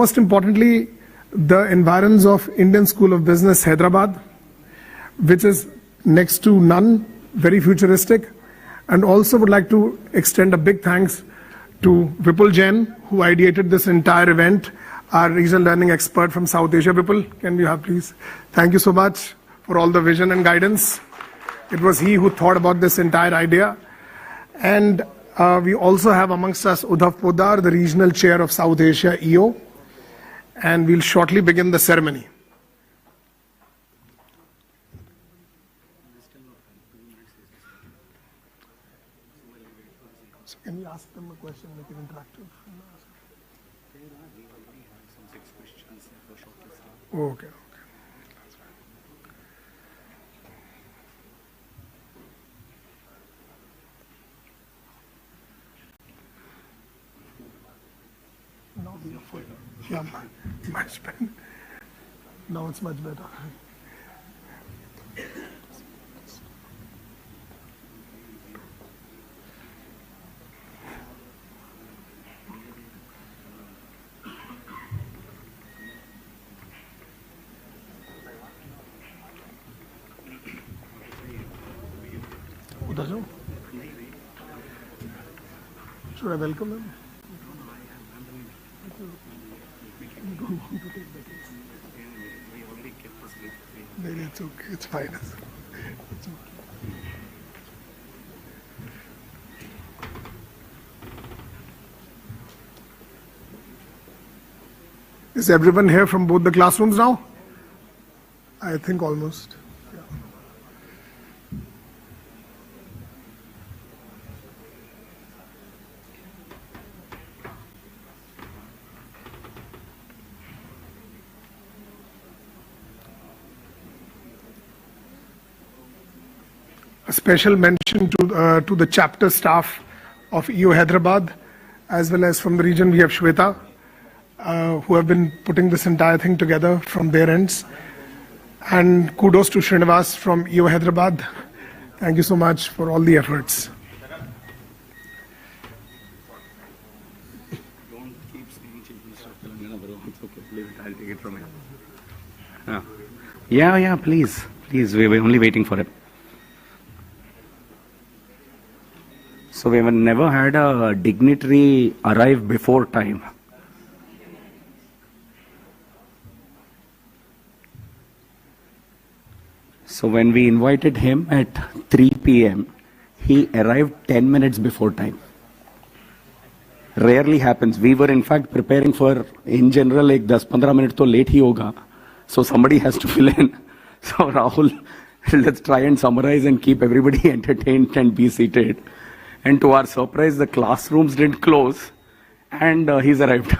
Most importantly, the environs of Indian School of Business, Hyderabad, which is next to none, very futuristic, and also would like to extend a big thanks to Vipul Jain, who ideated this entire event, our regional learning expert from South Asia. Vipul, can we have please? Thank you so much for all the vision and guidance. It was he who thought about this entire idea. And we also have amongst us Udbhav Media, the regional chair of South Asia EO, and we'll shortly begin the ceremony. So can we ask them a question, make it interactive? Okay. That's fine. Now we are full. Yeah, much better. Now it's much better. Should I welcome them? You don't want to take the case. Maybe it's okay. It's fine. It's okay. Is everyone here from both the classrooms now? I think almost. A special mention to the chapter staff of EO Hyderabad, as well as from the region we have Shweta, who have been putting this entire thing together from their ends. And kudos to Srinivas from EO Hyderabad. Thank you so much for all the efforts. Don't keep saying Chief Minister of Telangana, bro. It's okay. Leave it. I'll take it from here. Yeah, please. Please, we were only waiting for it. So we have never had a dignitary arrive before time. So when we invited him at 3 p.m., he arrived 10 minutes before time. Rarely happens. We were in fact preparing for, in general, like 10-15 minutes to late hi hoga. So somebody has to fill in. So Rahul, let's try and summarize and keep everybody entertained and be seated. And to our surprise, the classrooms didn't close, and he's arrived.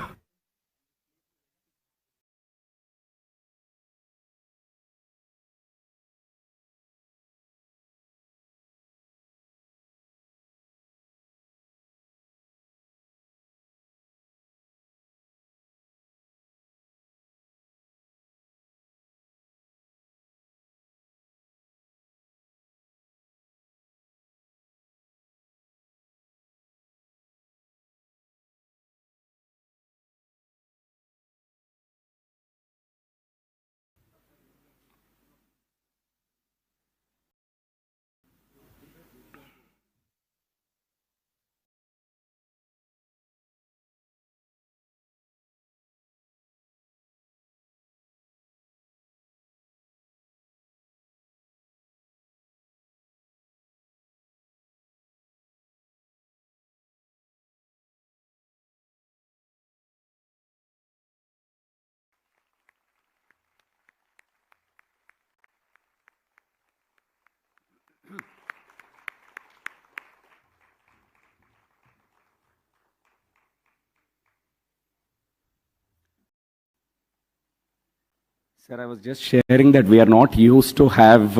Sir, I was just sharing that we are not used to have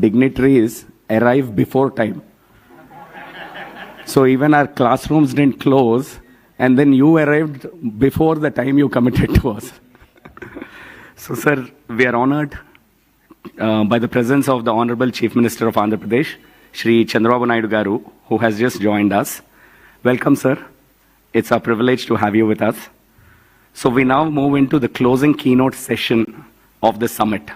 dignitaries arrive before time. So even our classrooms didn't close, and then you arrived before the time you committed to us. So, sir, we are honored by the presence of the Honorable Chief Minister of Andhra Pradesh, Shri Chandrababu Naidu Garu, who has just joined us. Welcome, sir. It's a privilege to have you with us. So we now move into the closing keynote session of the summit.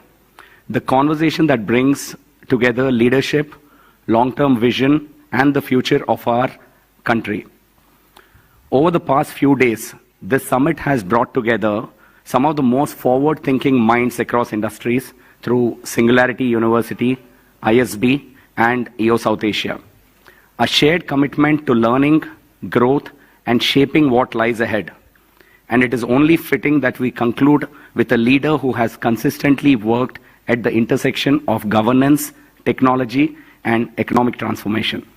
The conversation that brings together leadership, long-term vision, and the future of our country. Over the past few days, this summit has brought together some of the most forward-thinking minds across industries through Singularity University, ISB, and EO South Asia. A shared commitment to learning, growth, and shaping what lies ahead. And it is only fitting that we conclude with a leader who has consistently worked at the intersection of governance, technology, and economic transformation.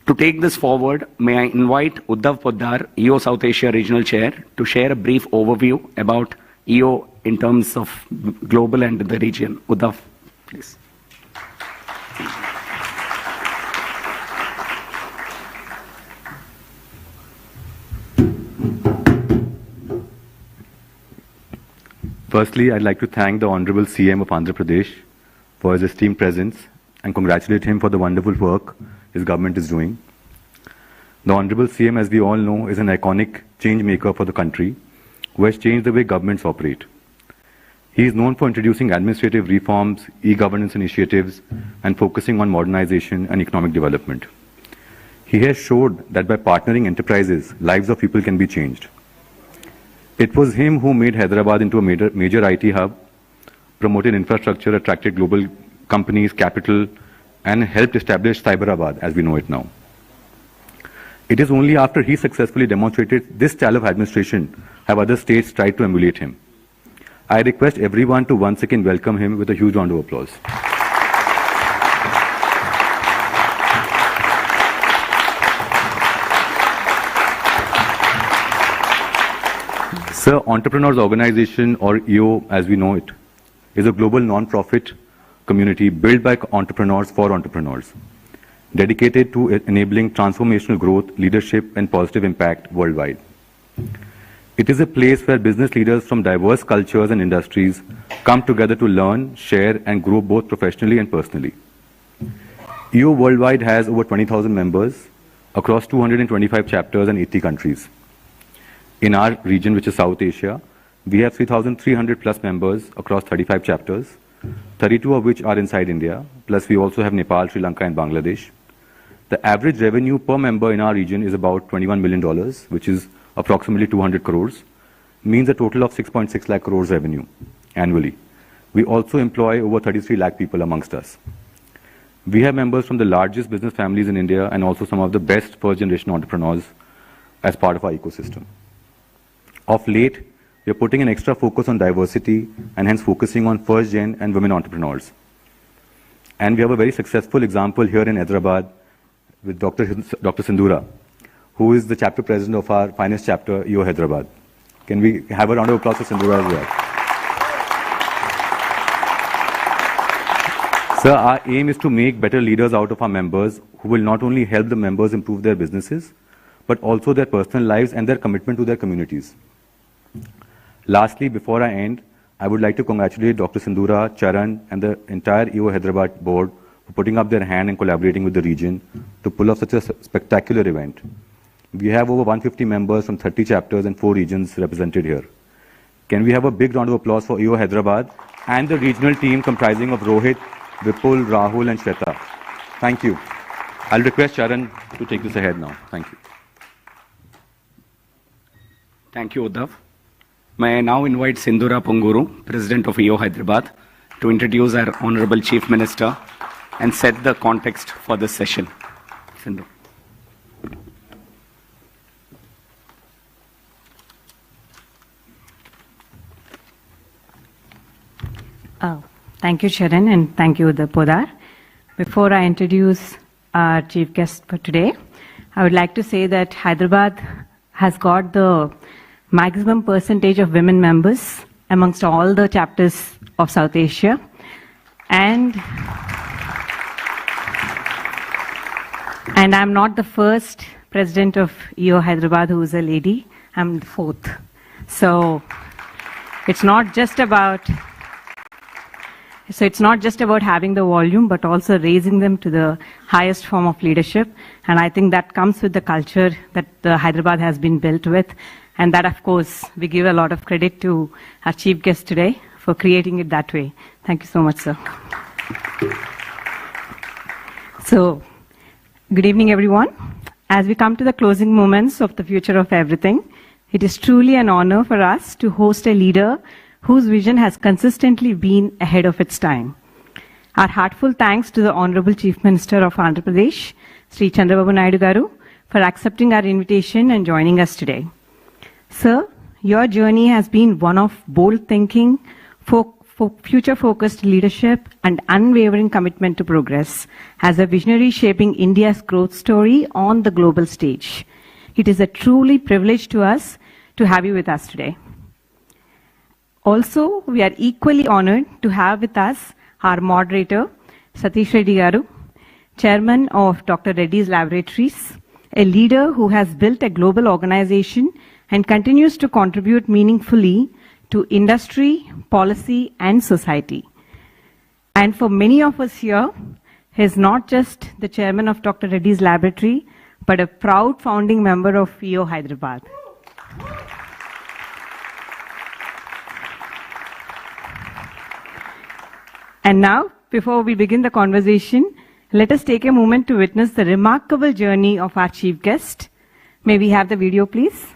To take this forward, may I invite Udbhav Media EO South Asia Regional Chair, to share a brief overview about EO in terms of global and the region. Udbhav, please. Firstly, I'd like to thank the Honorable CM of Andhra Pradesh for his esteemed presence and congratulate him for the wonderful work his government is doing. The Honorable CM, as we all know, is an iconic change maker for the country who has changed the way governments operate. He is known for introducing administrative reforms, e-governance initiatives, and focusing on modernization and economic development. He has showed that by partnering enterprises, lives of people can be changed. It was him who made Hyderabad into a major IT hub, promoted infrastructure, attracted global companies, capital, and helped establish Cyberabad as we know it now. It is only after he successfully demonstrated this style of administration have other states tried to emulate him. I request everyone to once again welcome him with a huge round of applause. Sir, Entrepreneurs Organization, or EO as we know it, is a global non-profit community built by entrepreneurs for entrepreneurs, dedicated to enabling transformational growth, leadership, and positive impact worldwide. It is a place where business leaders from diverse cultures and industries come together to learn, share, and grow both professionally and personally. EO worldwide has over 20,000 members across 225 chapters and 80 countries. In our region, which is South Asia, we have 3,300 plus members across 35 chapters, 32 of which are inside India, plus we also have Nepal, Sri Lanka, and Bangladesh. The average revenue per member in our region is about $21 million, which is approximately 200 crores, means a total of 6.6 lakh crores revenue annually. We also employ over 33 lakh people amongst us. We have members from the largest business families in India and also some of the best first-generation entrepreneurs as part of our ecosystem. Of late, we are putting an extra focus on diversity and hence focusing on first-gen and women entrepreneurs. And we have a very successful example here in Hyderabad with Dr. Sindhura, who is the chapter president of our finest chapter, EO Hyderabad. Can we have a round of applause for Sindhura as well? Sir, our aim is to make better leaders out of our members who will not only help the members improve their businesses, but also their personal lives and their commitment to their communities. Lastly, before I end, I would like to congratulate Dr. Sindhura, Charan, and the entire EO Hyderabad board for putting up their hand and collaborating with the region to pull off such a spectacular event. We have over 150 members from 30 chapters and 4 regions represented here. Can we have a big round of applause for EO Hyderabad and the regional team comprising of Rohit, Vipul, Rahul, and Shweta. Thank you. I'll request Charan to take this ahead now. Thank you. Thank you, Udbhav. May I now invite Sindhura Punguru, President of EO Hyderabad, to introduce our Honorable Chief Minister and set the context for this session. Sindhu. Thank you, Sharon, and thank you, Udbhav Media. Before I introduce our chief guest for today, I would like to say that Hyderabad has got the maximum percentage of women members amongst all the chapters of South Asia. And I'm not the first president of EO Hyderabad who is a lady. I'm the fourth. So it's not just about having the volume, but also raising them to the highest form of leadership. And I think that comes with the culture that Hyderabad has been built with. And that, of course, we give a lot of credit to our chief guest today for creating it that way. Thank you so much, sir. So, good evening, everyone. As we come to the closing moments of the Future of Everything, it is truly an honor for us to host a leader whose vision has consistently been ahead of its time. Our heartfelt thanks to the Honorable Chief Minister of Andhra Pradesh, Sri Chandrababu Naidu Garu, for accepting our invitation and joining us today. Sir, your journey has been one of bold thinking, future-focused leadership, and unwavering commitment to progress as a visionary shaping India's growth story on the global stage. It is a truly privilege to us to have you with us today. Also, we are equally honored to have with us our moderator, Satish Reddy Garu, Chairman of Dr. Reddy's Laboratories, a leader who has built a global organization and continues to contribute meaningfully to industry, policy, and society. And for many of us here, he is not just the chairman of Dr. Reddy's Laboratory, but a proud founding member of EO Hyderabad. And now, before we begin the conversation, let us take a moment to witness the remarkable journey of our chief guest. May we have the video, please?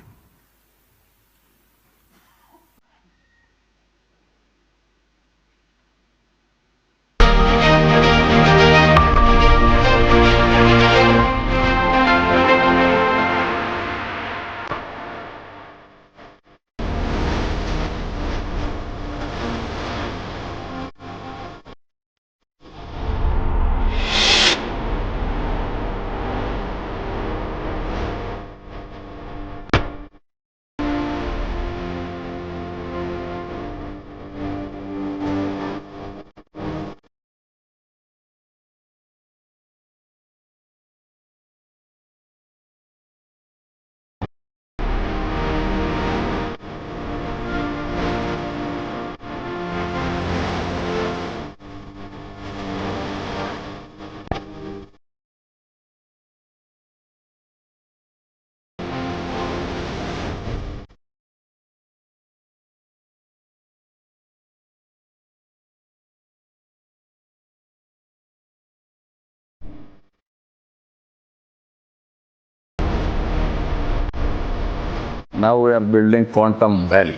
Now we are building Quantum Valley.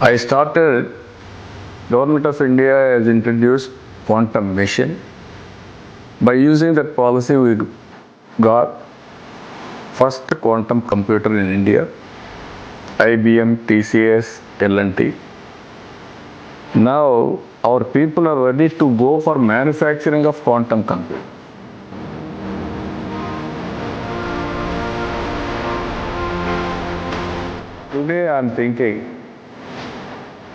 I started, Government of India has introduced Quantum Mission. By using that policy, we got first quantum computer in India, IBM, TCS, L&T. Now our people are ready to go for manufacturing of quantum computer. Today I am thinking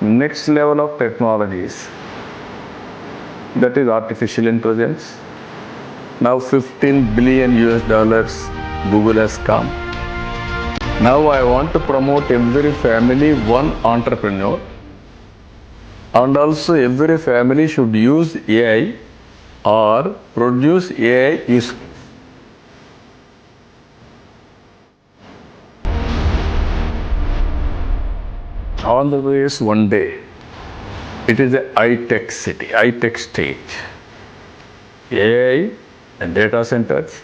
next level of technologies, that is artificial intelligence. Now $15 billion Google has come. Now I want to promote every family one entrepreneur, and also every family should use AI or produce AI useful. On the way is one day. It is a high-tech city, high-tech state. AI and data centers,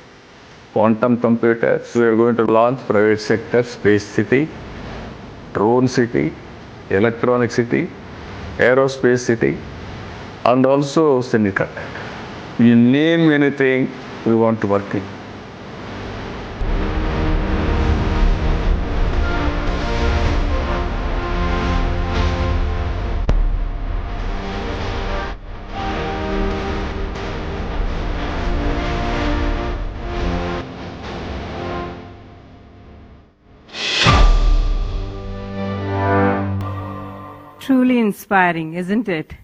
quantum computers. We are going to launch private sector, space city, drone city, electronic city, aerospace city, and also semiconductor. You name anything, we want to work in. Truly inspiring, isn't it?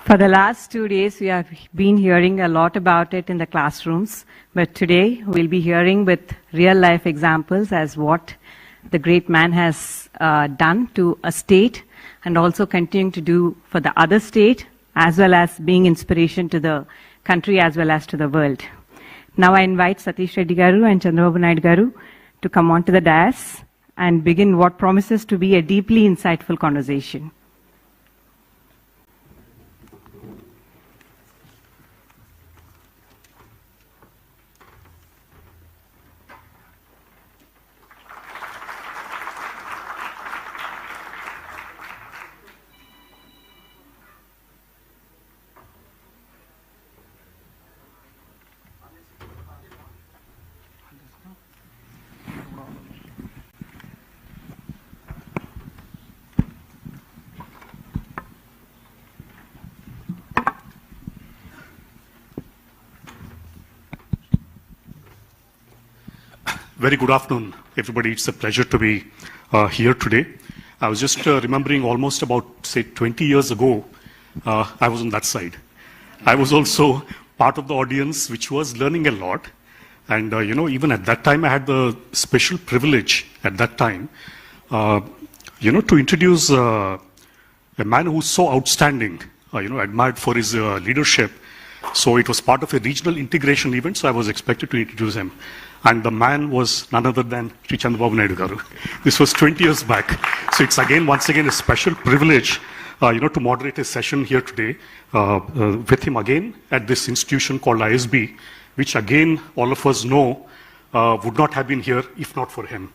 For the last 2 days, we have been hearing a lot about it in the classrooms, but today we'll be hearing with real-life examples as what the great man has done to a state and also continuing to do for the other state, as well as being inspiration to the country as well as to the world. Now I invite Satish Reddy Garu and Chandrababu Naidu Garu to come onto the dais and begin what promises to be a deeply insightful conversation. Very good afternoon, everybody. It's a pleasure to be here today. I was just remembering almost about, say, 20 years ago, I was on that side. I was also part of the audience which was learning a lot. And, even at that time, I had the special privilege at that time, to introduce a man who's so outstanding, admired for his leadership. So it was part of a regional integration event, so I was expected to introduce him. And the man was none other than Sri Chandrababu Naidu Garu. This was 20 years back. So it's once again, a special privilege, to moderate a session here today with him again at this institution called ISB, which again, all of us know, would not have been here if not for him.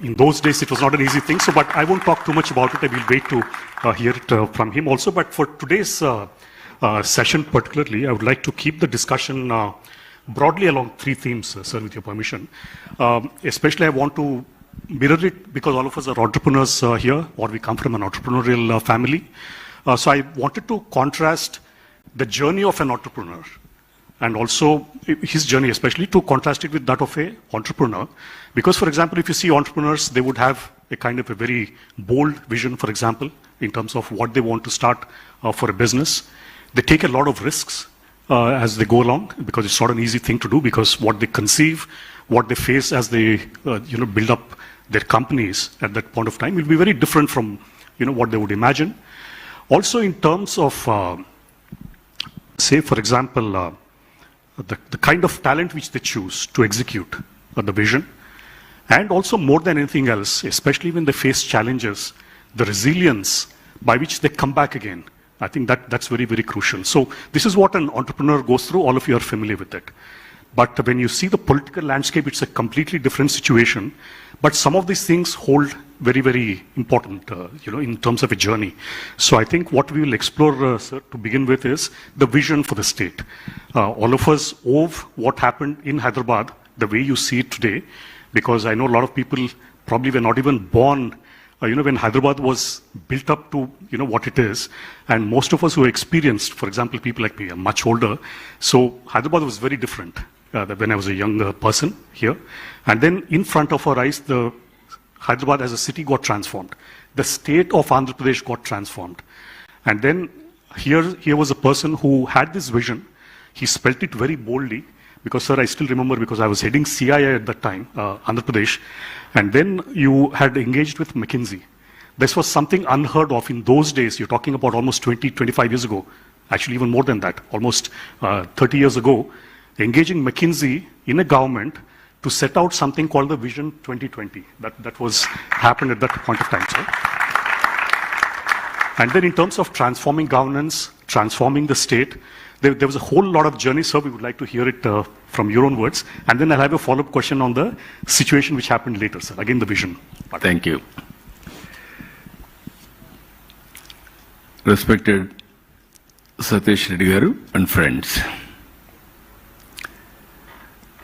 In those days, it was not an easy thing. So, but I won't talk too much about it. I will wait to hear it from him also. But for today's session particularly, I would like to keep the discussion broadly along three themes, sir, with your permission. Especially I want to mirror it because all of us are entrepreneurs here, or we come from an entrepreneurial family. So I wanted to contrast the journey of an entrepreneur and also his journey, especially to contrast it with that of an entrepreneur. Because, for example, if you see entrepreneurs, they would have a kind of a very bold vision, for example, in terms of what they want to start for a business. They take a lot of risks as they go along, because it's not an easy thing to do, because what they conceive, what they face as they build up their companies at that point of time will be very different from what they would imagine. Also in terms of say, for example, the kind of talent which they choose to execute the vision, and also more than anything else, especially when they face challenges, the resilience by which they come back again. I think that's very, very crucial. So this is what an entrepreneur goes through. All of you are familiar with it. But when you see the political landscape, it's a completely different situation. But some of these things hold very, very important, in terms of a journey. So I think what we will explore, sir, to begin with is the vision for the state. All of us owe what happened in Hyderabad the way you see it today, because I know a lot of people probably were not even born when Hyderabad was built up to, what it is. And most of us who experienced, for example, people like me are much older. So Hyderabad was very different when I was a young person here. And then in front of our eyes, the Hyderabad as a city got transformed. The state of Andhra Pradesh got transformed. And then here was a person who had this vision. He spelt it very boldly. Because, sir, I still remember, because I was heading CII at that time, Andhra Pradesh, and then you had engaged with McKinsey. This was something unheard of in those days. You're talking about almost 20, 25 years ago. Actually, even more than that, almost 30 years ago, engaging McKinsey in a government to set out something called the Vision 2020. That was happened at that point of time, sir. And then in terms of transforming governance, transforming the state, there was a whole lot of journey, sir. We would like to hear it from your own words. And then I'll have a follow-up question on the situation which happened later, sir. Again, the vision. Thank you. Respected Satish Reddy Garu and friends,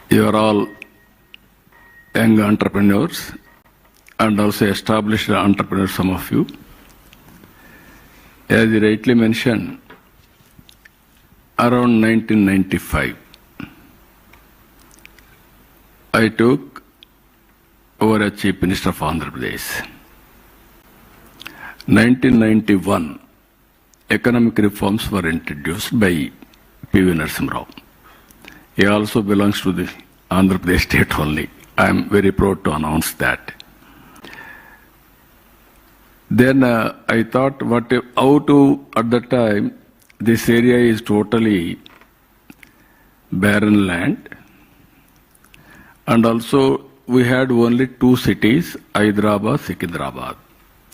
you are all young entrepreneurs and also established entrepreneurs, some of you. As you rightly mentioned, around 1995, I took over as Chief Minister of Andhra Pradesh. 1991, economic reforms were introduced by P.V. Narasimha Rao. He also belongs to the Andhra Pradesh state only. I am very proud to announce that. Then I thought, at that time, this area is totally barren land. And also, we had only two cities, Hyderabad, Secunderabad.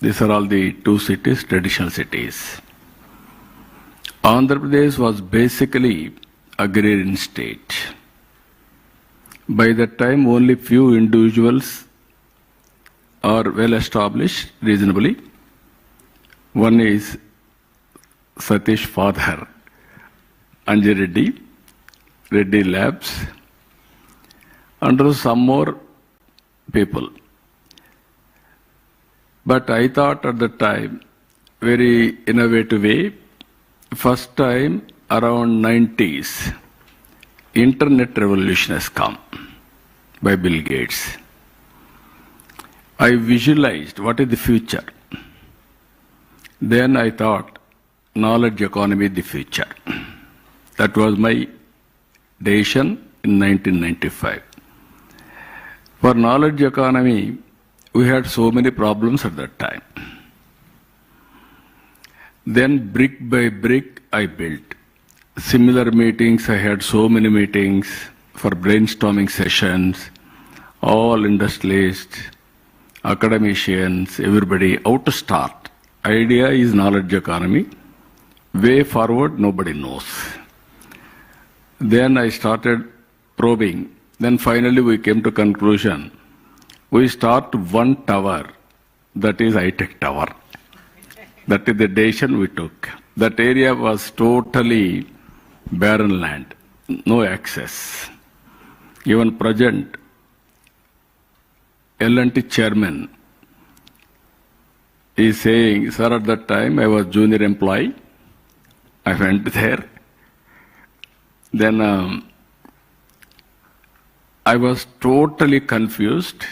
These are all the two cities, traditional cities. Andhra Pradesh was basically agrarian state. By that time, only few individuals are well established reasonably. One is Satish father, Anjay Reddy, Reddy Labs, and some more people. But I thought at the time, very innovative way, first time around 90s, internet revolution has come by Bill Gates. I visualized what is the future. Then I thought, knowledge economy is the future. That was my decision in 1995. For knowledge economy, we had so many problems at that time. Then brick by brick, I built. Similar meetings, I had so many meetings for brainstorming sessions, all industrialists, academicians, everybody, how to start. Idea is knowledge economy. Way forward, nobody knows. Then I started probing. Then finally we came to conclusion. We start one tower, that is high-tech tower. That is the decision we took. That area was totally barren land, no access. Even present L&T chairman is saying, sir, at that time I was junior employee. I went there. Then I was totally confused.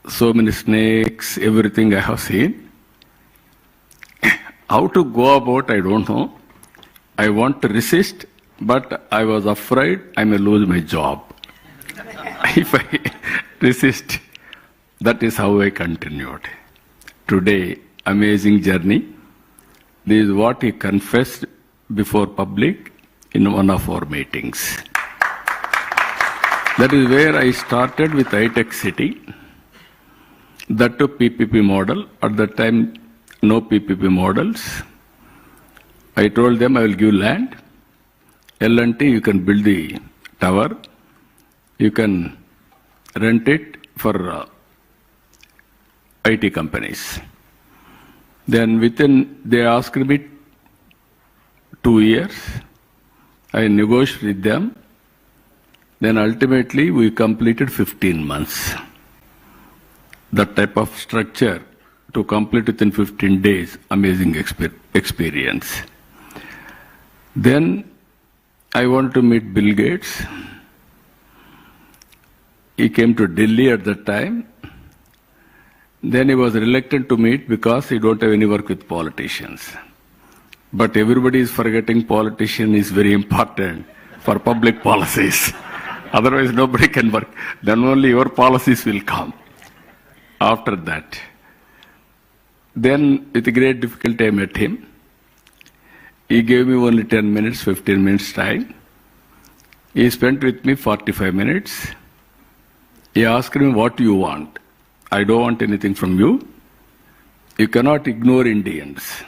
So many snakes, everything I have seen. How to go about, I don't know. I want to resist, but I was afraid I may lose my job. If I resist, that is how I continued. Today, amazing journey. This is what he confessed before public in one of our meetings. That is where I started with high-tech city. That too PPP model. At that time, no PPP models. I told them I will give land. L&T, you can build the tower. You can rent it for IT companies. Then they asked me 2 years. I negotiated with them. Then ultimately we completed 15 months. That type of structure to complete within 15 days, amazing experience. Then I wanted to meet Bill Gates. He came to Delhi at that time. Then he was reluctant to meet because he don't have any work with politicians. But everybody is forgetting politician is very important for public policies. Otherwise nobody can work. Then only your policies will come. After that. Then with great difficulty I met him. He gave me only 10 minutes, 15 minutes time. He spent with me 45 minutes. He asked me, what do you want? I don't want anything from you. You cannot ignore Indians.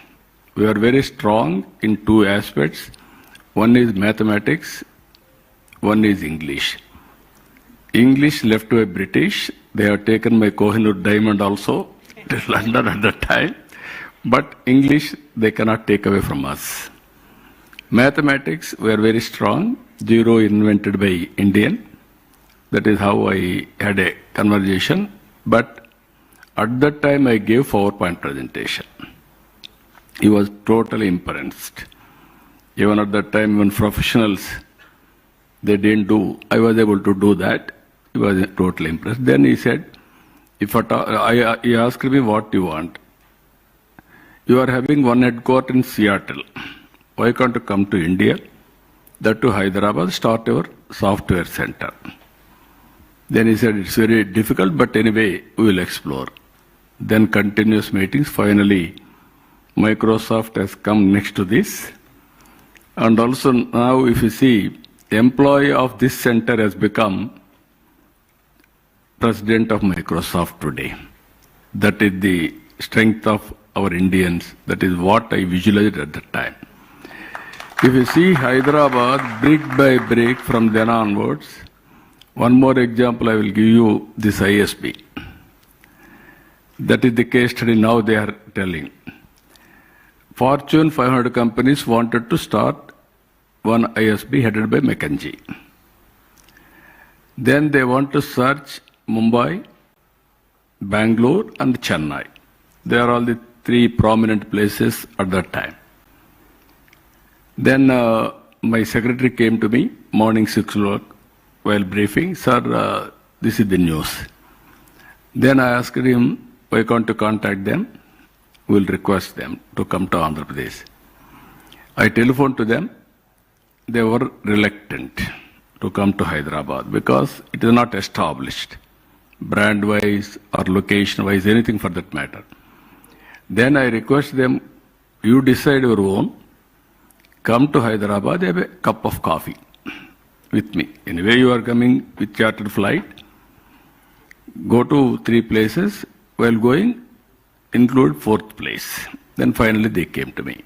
We are very strong in two aspects. One is mathematics, one is English. English left by British. They have taken my Kohinoor diamond also to London at that time. But English, they cannot take away from us. Mathematics, we are very strong. Zero invented by Indian. That is how I had a conversation. But at that time, I gave PowerPoint presentation. He was totally impressed. Even at that time, when professionals, they didn't do, I was able to do that. He was totally impressed. Then he said, he asked me, what do you want? You are having one headquarters in Seattle. Why can't you come to India? That to Hyderabad, start your software center. Then he said, it's very difficult, but anyway, we will explore. Then continuous meetings. Finally, Microsoft has come next to this. And also now, if you see, employee of this center has become president of Microsoft today. That is the strength of our Indians. That is what I visualized at the time. If you see Hyderabad, brick by brick from then onwards, one more example I will give you, this ISB. That is the case study now they are telling. Fortune 500 companies wanted to start one ISB headed by McKinsey. Then they want to search Mumbai, Bangalore and Chennai. They are all the three prominent places at that time. Then my secretary came to me, morning 6 o'clock, while briefing, sir, this is the news. Then I asked him, why can't you contact them? We'll request them to come to Andhra Pradesh. I telephoned to them. They were reluctant to come to Hyderabad because it is not established, brand-wise or location-wise, anything for that matter. Then I request them, you decide your own, come to Hyderabad, have a cup of coffee with me. Anyway, you are coming with chartered flight, go to 3 places, while going, include 4th place. Then finally they came to me.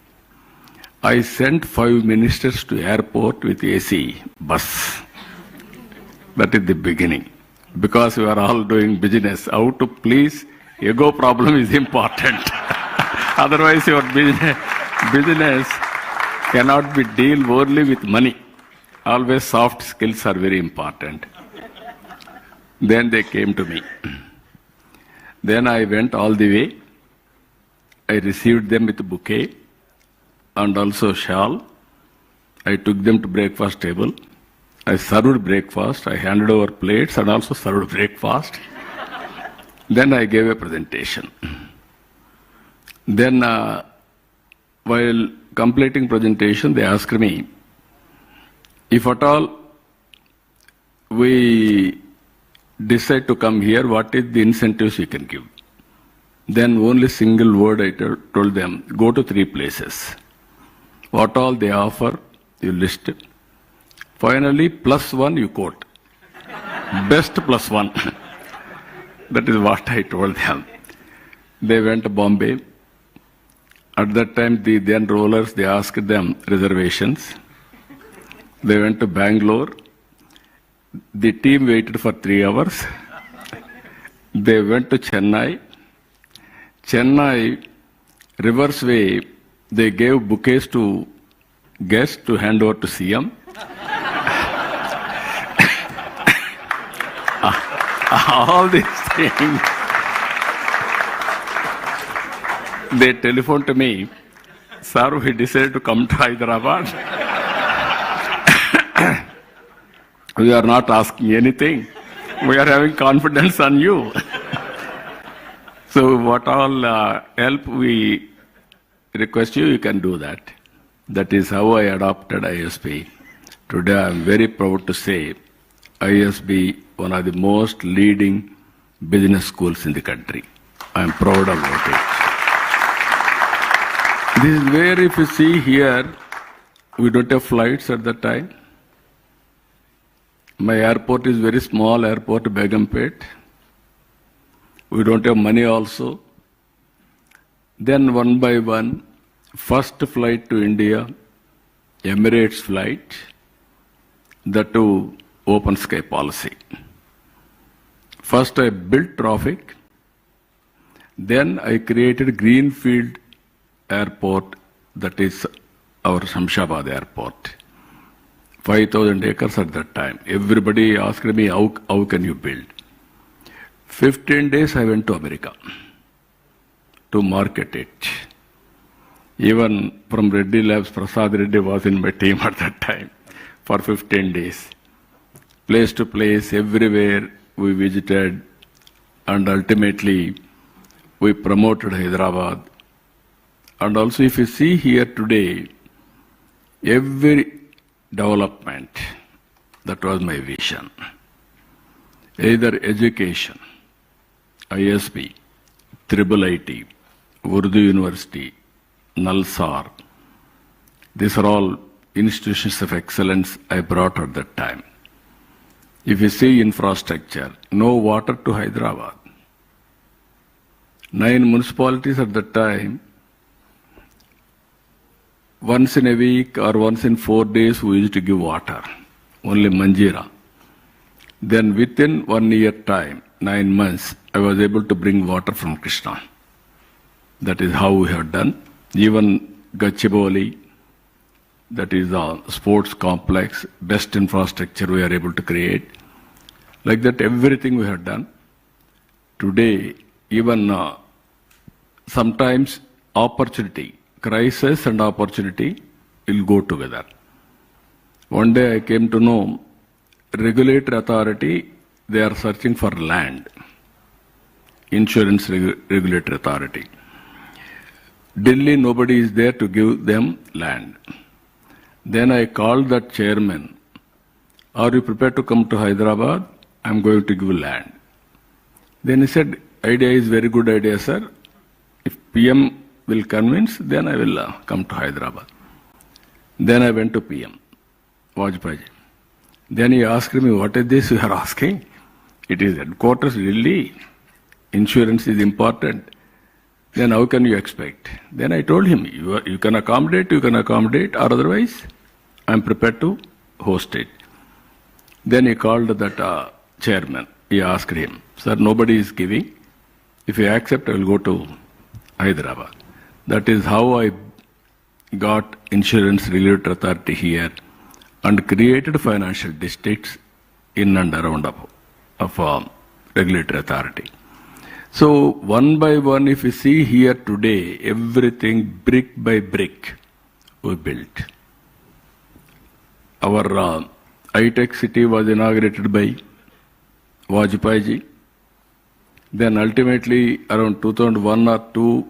I sent 5 ministers to airport with AC bus. That is the beginning. Because we are all doing business, how to please, ego problem is important. Otherwise your business cannot be deal only with money. Always soft skills are very important. Then they came to me. Then I went all the way. I received them with a bouquet and also shawl. I took them to breakfast table. I served breakfast. I handed over plates and also served breakfast. Then I gave a presentation. Then while completing presentation, they asked me, if at all we decide to come here, what is the incentives you can give? Then only single word I told them, go to 3 places. What all they offer, you list it. Finally, +1 you quote. Best +1. That is what I told them. They went to Bombay. At that time, the then rollers, they asked them reservations. They went to Bangalore. The team waited for 3 hours. They went to Chennai. Chennai, reverse way, they gave bouquets to guests to hand over to CM. All these things. They telephoned to me, sir, we decided to come to Hyderabad. We are not asking anything. We are having confidence on you. So what all help we request you, you can do that. That is how I adopted ISB. Today I am very proud to say ISB, one of the most leading business schools in the country. I am proud about it. This is where, if you see here, we don't have flights at that time. My airport is very small airport, Begumpet. We don't have money also. Then one by one, first flight to India, Emirates flight, the 2 open sky policy. First I built traffic, then I created Greenfield Airport, that is our Shamshabad Airport. 5,000 acres at that time. Everybody asked me, how can you build? 15 days I went to America to market it. Even from Reddy Labs, Prasad Reddy was in my team at that time for 15 days. Place to place, everywhere we visited, and ultimately we promoted Hyderabad. And also if you see here today, every development, that was my vision. Either education, ISB, IIIT, Urdu University, Nalsar, these are all institutions of excellence I brought at that time. If you see infrastructure, no water to Hyderabad. 9 municipalities at the time, once in a week or once in 4 days we used to give water, only Manjira. Then within 1 year time, 9 months, I was able to bring water from Krishna. That is how we have done. Even Gachibowli, that is a sports complex, best infrastructure we are able to create. Like that, everything we have done. Today, even sometimes opportunity, crisis and opportunity will go together. One day I came to know regulatory authority, they are searching for land. Insurance regulatory authority. Delhi, nobody is there to give them land. Then I called that chairman, are you prepared to come to Hyderabad? I'm going to give land. Then he said, idea is very good idea, sir. If PM will convince, then I will come to Hyderabad. Then I went to PM, Vajpayee. Then he asked me, what is this you are asking? It is headquarters, Delhi. Insurance is important. Then how can you expect? Then I told him, you can accommodate, or otherwise I am prepared to host it. Then he called that chairman. He asked him, sir, nobody is giving. If you accept, I will go to Hyderabad. That is how I got insurance regulatory authority here and created financial districts in and around of regulatory authority. So one by one, if you see here today, everything brick by brick we built. Our high-tech city was inaugurated by Vajpayee. Then ultimately around 2001 or 2,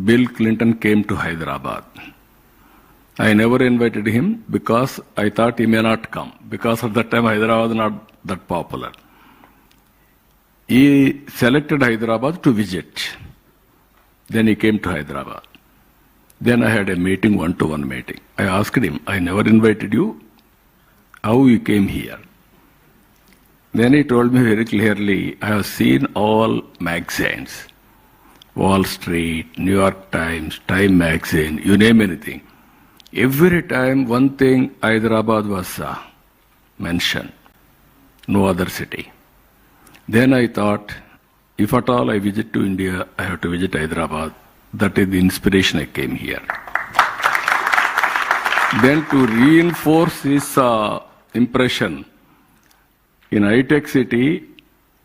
Bill Clinton came to Hyderabad. I never invited him because I thought he may not come, because at that time Hyderabad was not that popular. He selected Hyderabad to visit. Then he came to Hyderabad. Then I had a meeting, one-to-one meeting. I asked him, I never invited you. How you came here? Then he told me very clearly, I have seen all magazines. Wall Street, New York Times, Time Magazine, you name anything. Every time one thing, Hyderabad was mentioned. No other city. Then I thought, if at all I visit to India, I have to visit Hyderabad. That is the inspiration I came here. Then to reinforce his impression, in high-tech city,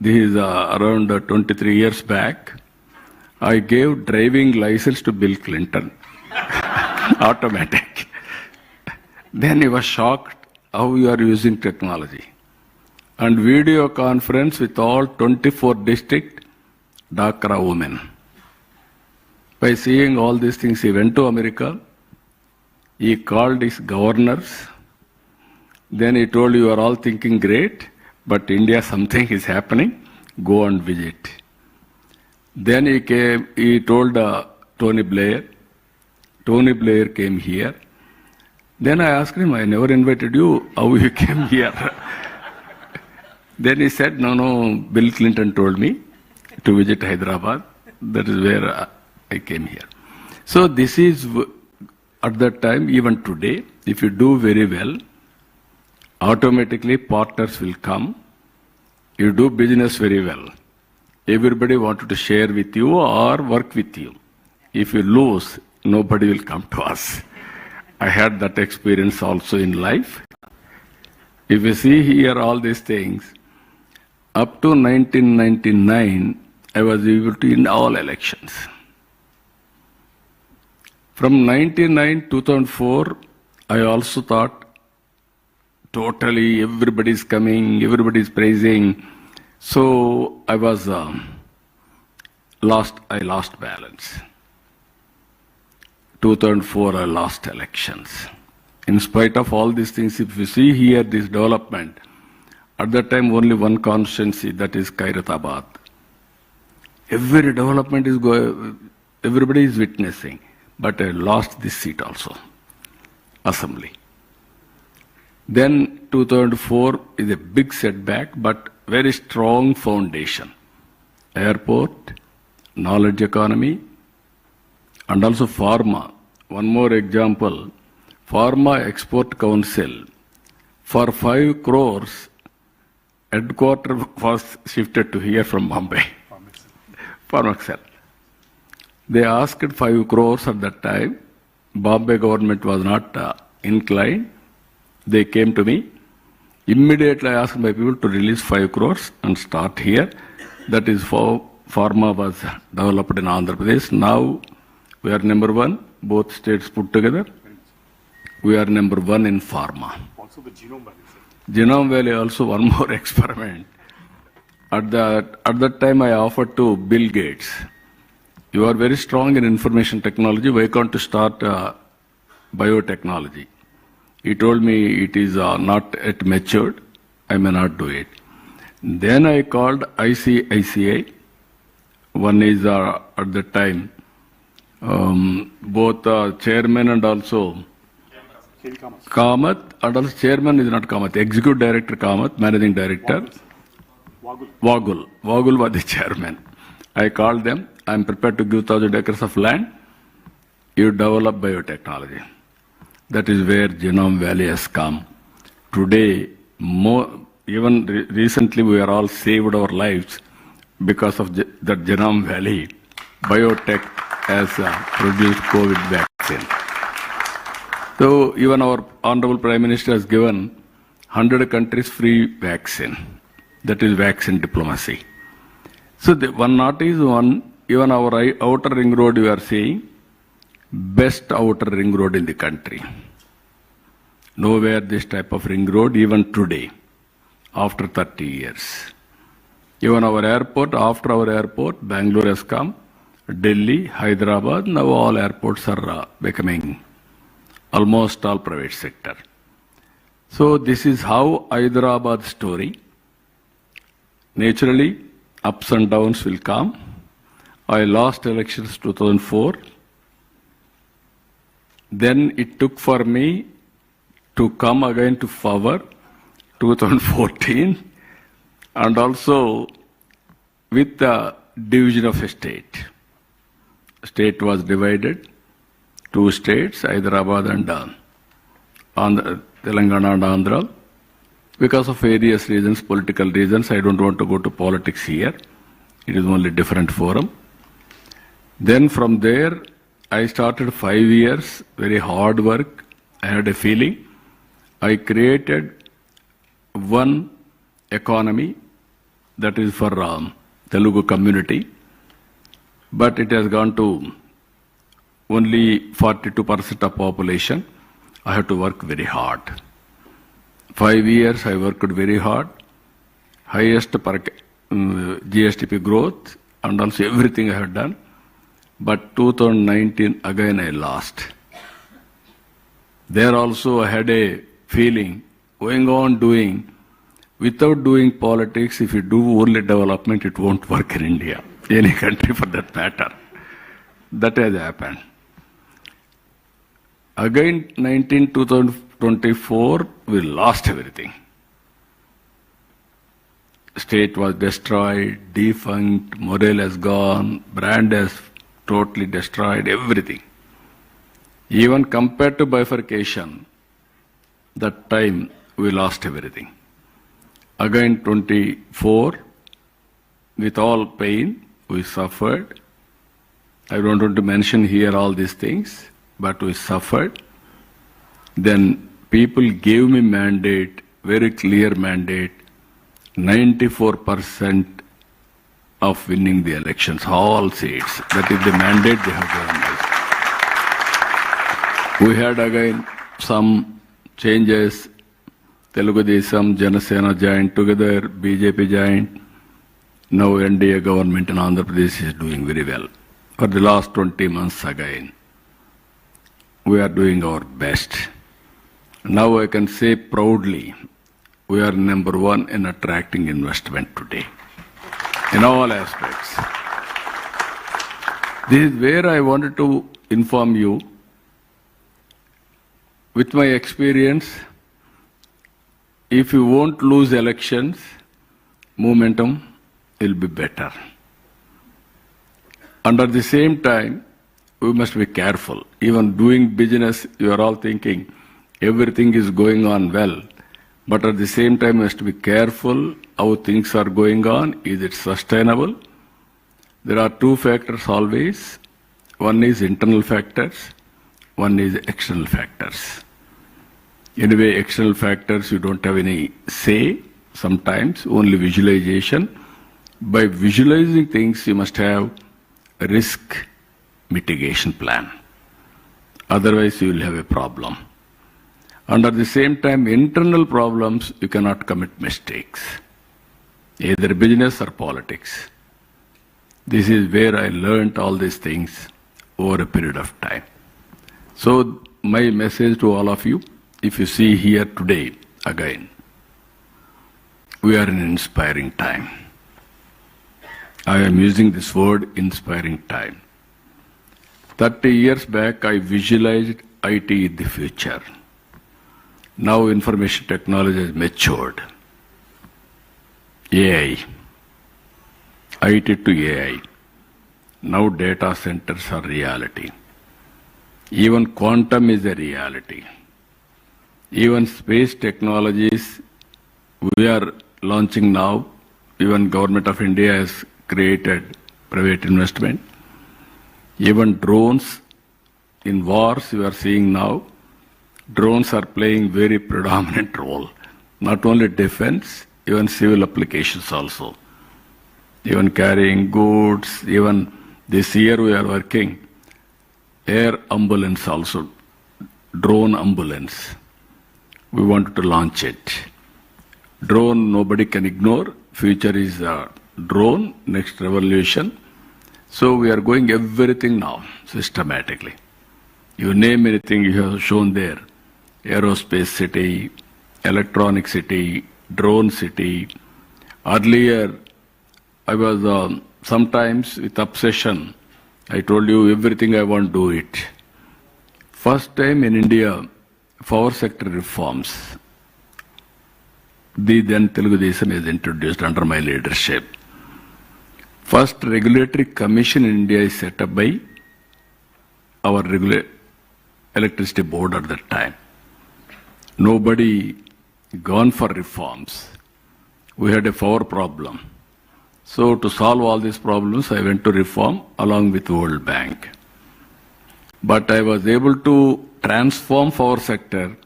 this is around 23 years back, I gave driving license to Bill Clinton, automatic. Then he was shocked how you are using technology. And video conference with all 24 district Dhaka women. By seeing all these things, he went to America. He called his governors. Then he told, you are all thinking great, but India something is happening. Go and visit. Then he came, he told Tony Blair. Tony Blair came here. Then I asked him, I never invited you. How you came here? Then he said, no, Bill Clinton told me to visit Hyderabad. That is where I came here. So this is, at that time, even today, if you do very well, automatically partners will come. You do business very well. Everybody wanted to share with you or work with you. If you lose, nobody will come to us. I had that experience also in life. If you see here all these things, up to 1999, I was able to win all elections. From 1999 to 2004, I also thought totally everybody is coming, everybody is praising. So I was I lost balance. 2004, I lost elections. In spite of all these things, if you see here this development, at that time only one constituency, that is Kairatabad. Every development is going, everybody is witnessing. But I lost this seat also, assembly. Then 2004 is a big setback, but very strong foundation. Airport, knowledge economy, and also pharma. One more example, Pharma Export Council. For 5 crores, headquarters was shifted to here from Bombay. Pharmaxel. They asked 5 crores at that time. Bombay government was not inclined. They came to me. Immediately I asked my people to release 5 crores and start here. That is for pharma was developed in Andhra Pradesh. Now we are number 1, both states put together. We are number 1 in pharma. Also the Genome Valley. Genome Valley also one more experiment. At that time I offered to Bill Gates, you are very strong in information technology, why can't you start biotechnology? He told me it is not yet matured, I may not do it. Then I called ICICI. One is at the time, both chairman and also Kamath, and also chairman is not Kamath, executive director Kamath, managing director Wagul was the chairman. I called them, I am prepared to give 1,000 acres of land, you develop biotechnology. That is where Genome Valley has come. Today, even recently we are all saved our lives because of that Genome Valley. Biotech has produced COVID vaccine. So even our Honorable Prime Minister has given 100 countries free vaccine. That is vaccine diplomacy. So one not is one, even our outer ring road we are saying, best outer ring road in the country. Nowhere this type of ring road even today, after 30 years. Even our airport, after our airport, Bangalore has come, Delhi, Hyderabad, now all airports are becoming almost all private sector. So this is how Hyderabad story. Naturally, ups and downs will come. I lost elections 2004. Then it took for me to come again to power 2014 and also with the division of a state. State was divided, 2 states, Hyderabad and Telangana and Andhra. Because of various reasons, political reasons, I don't want to go to politics here. It is only different forum. Then from there, I started 5 years, very hard work. I had a feeling. I created one economy that is for Telugu community, but it has gone to only 42% of population. I have to work very hard. 5 years I worked very hard, highest per GSTP growth and also everything I have done. But 2019 again I lost. There also I had a feeling, going on doing, without doing politics, if you do only development, it won't work in India, any country for that matter. That has happened. Again, 2024, we lost everything. State was destroyed, defunct, morale has gone, brand has totally destroyed, everything. Even compared to bifurcation, that time we lost everything. Again, 24, with all pain, we suffered. I don't want to mention here all these things, but we suffered. Then people gave me mandate, very clear mandate, 94% of winning the elections, all seats. That is the mandate they have given us. We had again some changes. Telugu Desam, Janasena joined together, BJP joined. Now NDA government in Andhra Pradesh is doing very well. For the last 20 months again, we are doing our best. Now I can say proudly, we are number 1 in attracting investment today, in all aspects. This is where I wanted to inform you. With my experience, if you won't lose elections, momentum will be better. Under the same time, we must be careful. Even doing business, you are all thinking everything is going on well. But at the same time, we must be careful how things are going on. Is it sustainable? There are two factors always. One is internal factors, one is external factors. Anyway, external factors, you don't have any say, sometimes, only visualization. By visualizing things, you must have a risk mitigation plan. Otherwise, you will have a problem. And at the same time, internal problems, you cannot commit mistakes, either business or politics. This is where I learned all these things over a period of time. So my message to all of you, if you see here today, again, we are in an inspiring time. I am using this word, inspiring time. 30 years back, I visualized IT in the future. Now information technology has matured. AI, IT to AI. Now data centers are reality. Even quantum is a reality. Even space technologies we are launching now. Even Government of India has created private investment. Even drones in wars you are seeing now. Drones are playing very predominant role. Not only defense, even civil applications also. Even carrying goods, even this year we are working air ambulance also, drone ambulance. We want to launch it. Drone nobody can ignore. Future is a drone, next revolution. So we are going everything now, systematically. You name anything you have shown there. Aerospace city, electronic city, drone city. Earlier, I was sometimes with obsession. I told you everything I want to do it. First time in India, power sector reforms. The then Telugu Nijam is introduced under my leadership. First regulatory commission in India is set up by our electricity board at that time. Nobody gone for reforms. We had a power problem. So to solve all these problems, I went to reform along with World Bank. But I was able to transform power sector.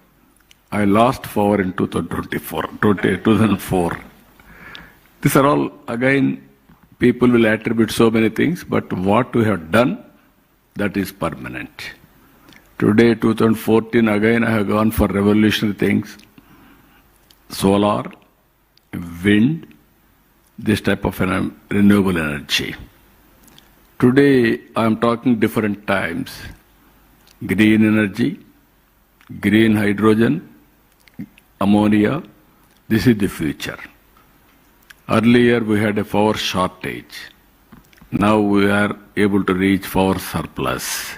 I lost power in 2004. These are all, again, people will attribute so many things, but what we have done, that is permanent. Today, 2014, again I have gone for revolutionary things. Solar, wind, this type of renewable energy. Today, I am talking different times. Green energy, green hydrogen, ammonia, this is the future. Earlier, we had a power shortage. Now we are able to reach power surplus.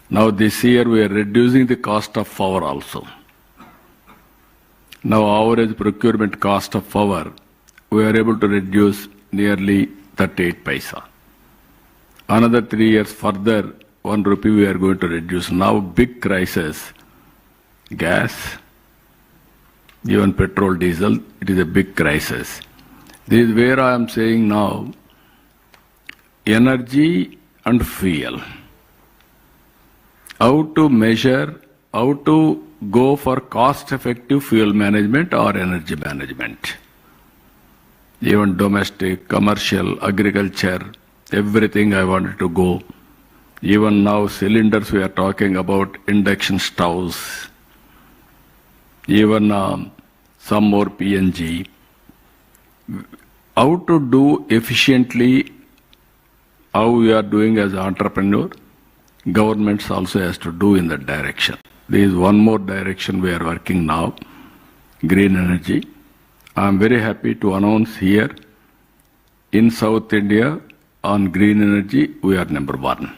Now this year, we are reducing the cost of power also. Now average procurement cost of power, we are able to reduce nearly 38 paisa. Another 3 years further, 1 rupee we are going to reduce. Now big crisis, gas, even petrol, diesel, it is a big crisis. This is where I am saying now, energy and fuel. How to measure, how to go for cost-effective fuel management or energy management. Even domestic, commercial, agriculture, everything I wanted to go. Even now cylinders we are talking about, induction stoves. Even some more PNG. How to do efficiently, how we are doing as an entrepreneur, governments also has to do in that direction. There is one more direction we are working now, green energy. I am very happy to announce here, in South India, on green energy, we are number 1.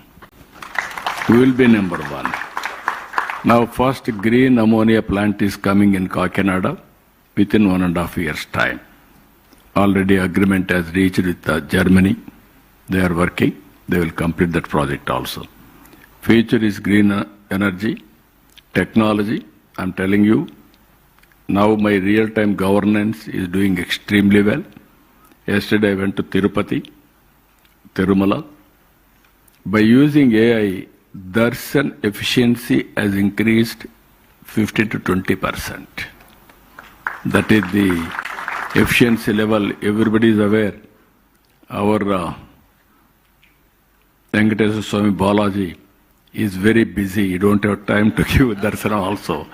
We will be number 1. Now, first green ammonia plant is coming in Kakinada. within 1.5 years' time. Already agreement has reached with Germany. They are working. They will complete that project also. Future is green energy, technology. I'm telling you, now my real-time governance is doing extremely well. Yesterday I went to Tirupati, Tirumala. By using AI, darshan efficiency has increased 50 to 20%. That is the efficiency level. Everybody is aware. Our Venkateswara Swami Balaji is very busy. You don't have time to give darsana also.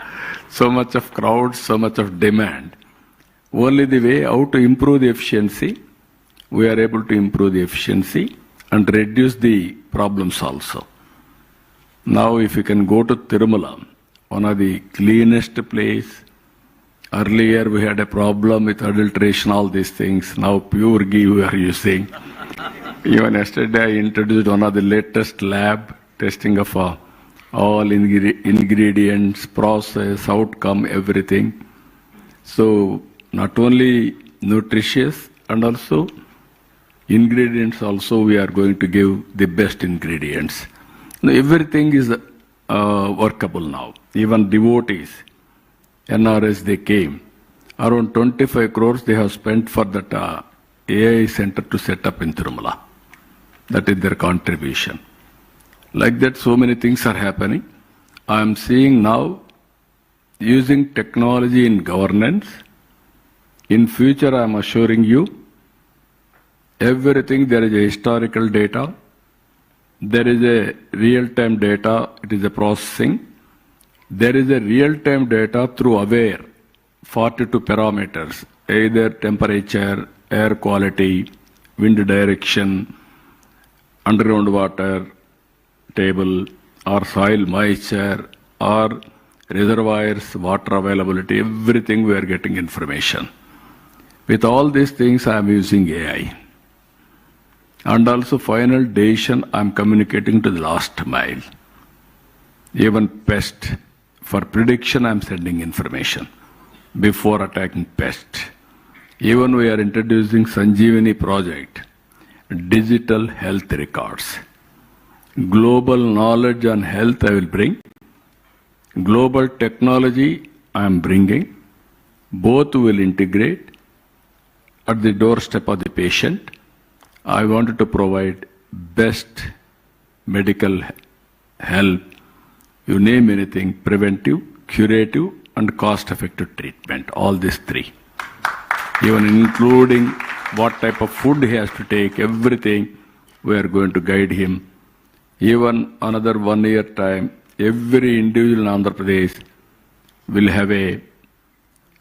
So much of crowd, so much of demand. Only the way how to improve the efficiency, we are able to improve the efficiency and reduce the problems also. Now if you can go to Tirumala, one of the cleanest place. Earlier we had a problem with adulteration, all these things. Now pure ghee we are using. Even yesterday I introduced one of the latest lab testing of all ingredients, process, outcome, everything. So not only nutritious and also ingredients also we are going to give the best ingredients. Now, everything is workable now. Even devotees, NRS, they came. Around 25 crores they have spent for that AI center to set up in Tirumala. That is their contribution. Like that, so many things are happening. I am seeing now using technology in governance. In future, I am assuring you, everything there is a historical data, there is a real-time data, it is a processing. There is a real-time data through AWARE, 42 parameters, either temperature, air quality, wind direction, underground water table, or soil moisture, or reservoirs, water availability, everything we are getting information. With all these things, I am using AI. And also final decision, I am communicating to the last mile. Even pest, for prediction, I am sending information before attacking pest. Even we are introducing Sanjeevani project, digital health records. Global knowledge on health I will bring. Global technology I am bringing. Both will integrate at the doorstep of the patient. I wanted to provide best medical help, you name anything, preventive, curative, and cost-effective treatment, all these three. Even including what type of food he has to take, everything, we are going to guide him. Even another 1 year time, every individual in Andhra Pradesh will have a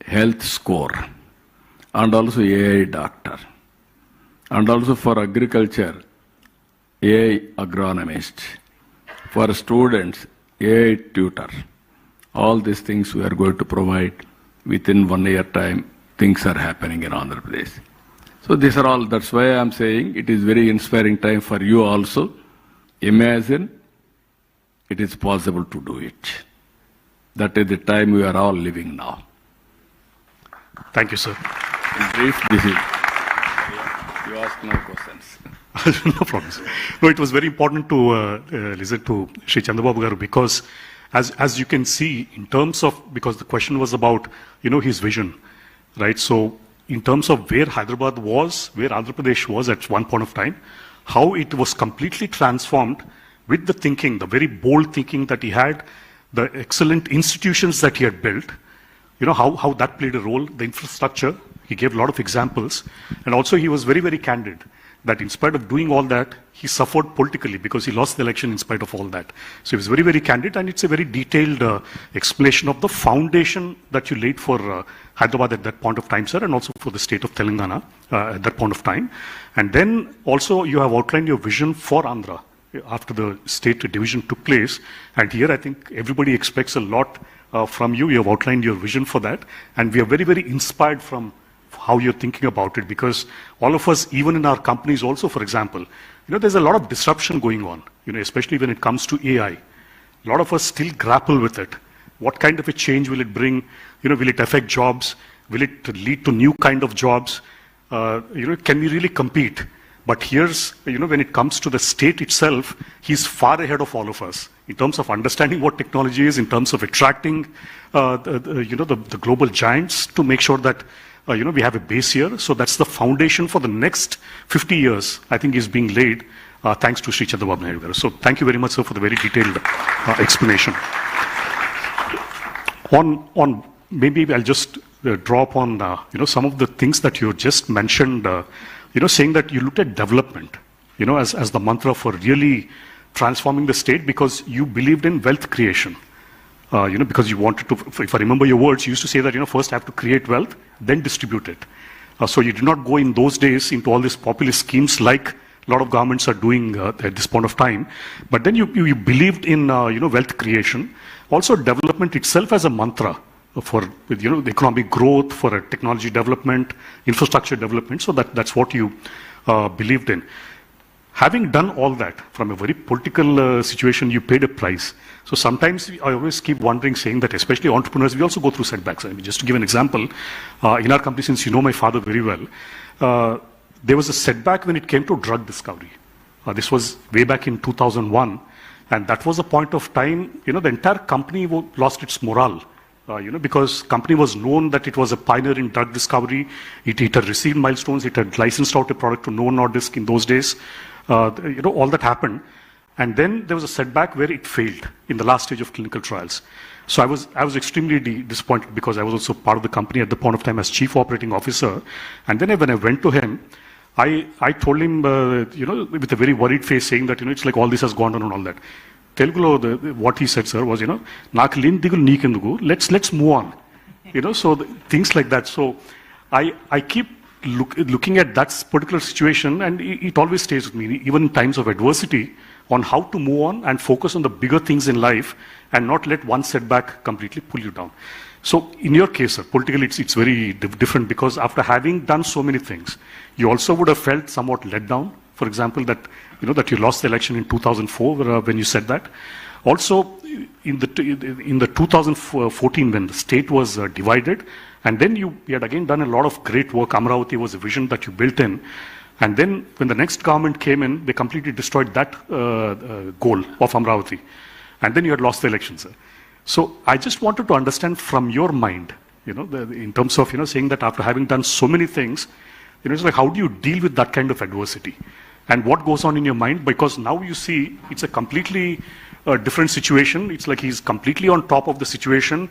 health score and also AI doctor. And also for agriculture, AI agronomist. For students, AI tutor. All these things we are going to provide within 1 year time. Things are happening in Andhra Pradesh. So these are all, that's why I am saying it is very inspiring time for you also. Imagine it is possible to do it. That is the time we are all living now. Thank you, sir. In brief, this is. You ask no questions. No problem, sir. No, it was very important to listen to Shri Chandrababu Garu because as you can see, in terms of, because the question was about, his vision, right? So in terms of where Hyderabad was, where Andhra Pradesh was at one point of time, how it was completely transformed with the thinking, the very bold thinking that he had, the excellent institutions that he had built, how that played a role, the infrastructure. He gave a lot of examples. And also he was very, very candid that in spite of doing all that, he suffered politically because he lost the election in spite of all that. So he was very, very candid, and it's a very detailed explanation of the foundation that you laid for Hyderabad at that point of time, sir, and also for the state of Telangana at that point of time. And then also you have outlined your vision for Andhra after the state division took place. And here I think everybody expects a lot from you. You have outlined your vision for that. And we are very, very inspired from how you're thinking about it, because all of us, even in our companies also, for example, there's a lot of disruption going on, especially when it comes to AI. A lot of us still grapple with it. What kind of a change will it bring? Will it affect jobs? Will it lead to new kind of jobs? Can we really compete? But here's, when it comes to the state itself, he's far ahead of all of us in terms of understanding what technology is, in terms of attracting, the global giants to make sure that, we have a base here. So that's the foundation for the next 50 years, I think, is being laid, thanks to Sri Chandrababu. So thank you very much, sir, for the very detailed explanation. Maybe I'll just draw upon, some of the things that you just mentioned, saying that you looked at development, as the mantra for really transforming the state because you believed in wealth creation. Because you wanted to, if I remember your words, you used to say that, first I have to create wealth, then distribute it. So you did not go in those days into all these populist schemes like a lot of governments are doing at this point of time. But then you believed in, wealth creation. Also development itself as a mantra for, the economic growth, for technology development, infrastructure development. So that's what you believed in. Having done all that from a very political situation, you paid a price. So sometimes I always keep wondering, saying that especially entrepreneurs, we also go through setbacks. I mean, just to give an example, in our company, since you know my father very well, there was a setback when it came to drug discovery. This was way back in 2001. And that was a point of time, the entire company lost its morale. Because company was known that it was a pioneer in drug discovery. It had received milestones. It had licensed out a product to Novo Nordisk in those days. All that happened. And then there was a setback where it failed in the last stage of clinical trials. So I was extremely disappointed because I was also part of the company at the point of time as chief operating officer. And then when I went to him, I told him, with a very worried face, saying that, it's like all this has gone on and all that. Telugu, what he said, sir, was, let's move on. So things like that. So I keep looking at that particular situation, and it always stays with me, even in times of adversity, on how to move on and focus on the bigger things in life and not let one setback completely pull you down. So in your case, sir, politically it's very different because after having done so many things, you also would have felt somewhat let down. For example, that you lost the election in 2004 when you said that. Also, in the 2014 when the state was divided, and then you had again done a lot of great work. Amravati was a vision that you built in. And then when the next government came in, they completely destroyed that goal of Amravati. And then you had lost the election, sir. So I just wanted to understand from your mind, in terms of, saying that after having done so many things, it's like, how do you deal with that kind of adversity? And what goes on in your mind? Because now you see it's a completely different situation. It's like he's completely on top of the situation,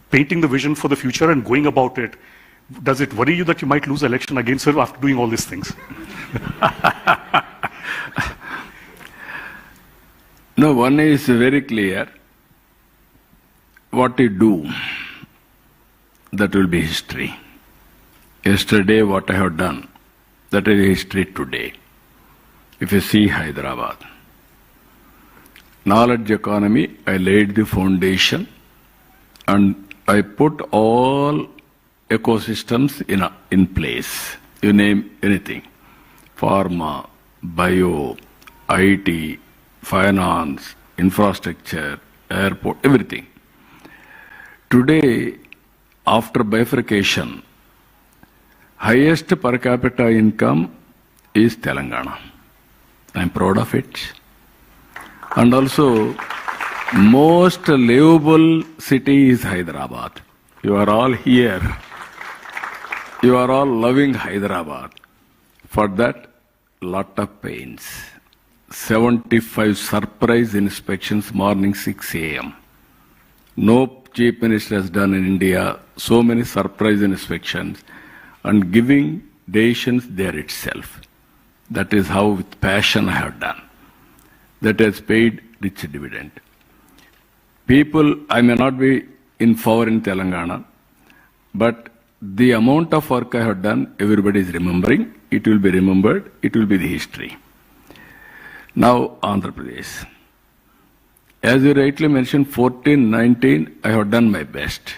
painting the vision for the future and going about it. Does it worry you that you might lose the election against her after doing all these things? No, one is very clear. What you do, that will be history. Yesterday, what I have done, that is history today. If you see Hyderabad, knowledge economy, I laid the foundation and I put all ecosystems in place. You name anything. Pharma, bio, IT, finance, infrastructure, airport, everything. Today, after bifurcation, highest per capita income is Telangana. I'm proud of it. And also, most livable city is Hyderabad. You are all here. You are all loving Hyderabad. For that, lot of pains. 75 surprise inspections morning 6 a.m. No chief minister has done in India so many surprise inspections and giving decisions there itself. That is how with passion I have done. That has paid rich dividend. People, I may not be in power in Telangana, but the amount of work I have done, everybody is remembering. It will be remembered. It will be the history. Now, Andhra Pradesh. As you rightly mentioned, 14, 19, I have done my best.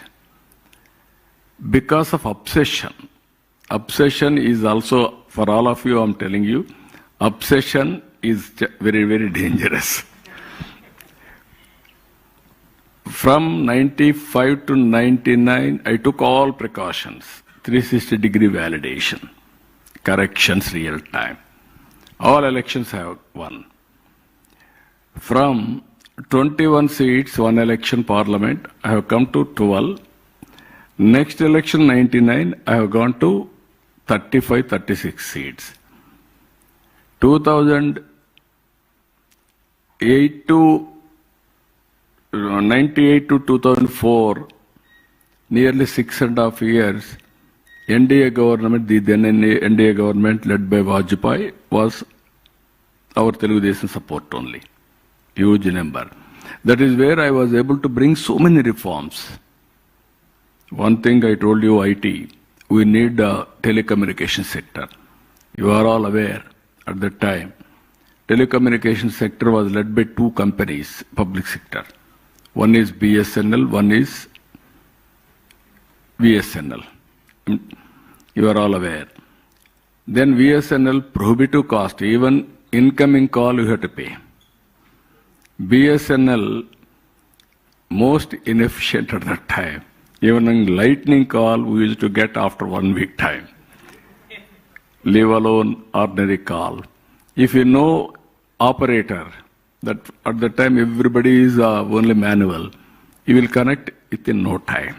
Because of obsession. Obsession is also, for all of you, I'm telling you, obsession is very, very dangerous. From 95 to 99, I took all precautions. 360-degree validation, corrections real time. All elections have won. From 21 seats, one election parliament, I have come to 12. Next election, 99, I have gone to 35, 36 seats. 2008 to 98 to 2004, nearly 6.5 years, NDA government, the then NDA government led by Vajpayee, was our Telugu Desam support only. Huge number. That is where I was able to bring so many reforms. One thing I told you, IT, we need a telecommunication sector. You are all aware at that time, telecommunication sector was led by two companies, public sector. One is BSNL, one is VSNL. You are all aware. Then VSNL, prohibitive cost, even incoming call you have to pay. BSNL, most inefficient at that time. Even a lightning call we used to get after 1 week time. Leave alone ordinary call. If you know operator, that at the time everybody is only manual, you will connect within no time.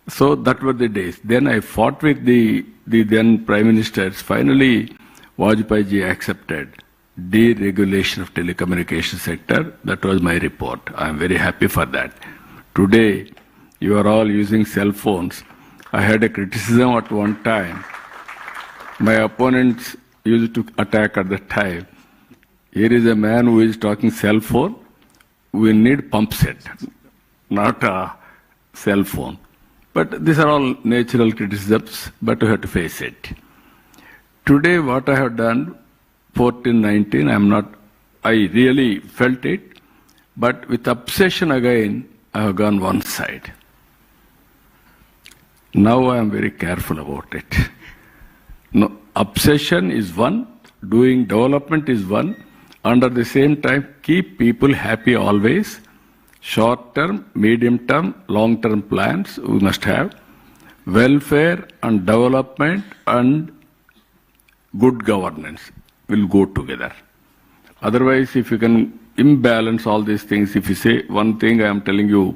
So that were the days. Then I fought with the then Prime Ministers. Finally, Vajpayee ji accepted deregulation of telecommunication sector. That was my report. I am very happy for that. Today, you are all using cell phones. I had a criticism at one time. My opponents used to attack at that time. Here is a man who is talking cell phone. We need pump set, not a cell phone. But these are all natural criticisms, but we have to face it. Today, what I have done, 14, 19, I really felt it, but with obsession again, I have gone one side. Now I am very careful about it. No, obsession is one, doing development is one, under the same time, keep people happy always. Short-term, medium-term, long-term plans we must have. Welfare and development and good governance will go together. Otherwise, if you can imbalance all these things, if you say one thing I am telling you,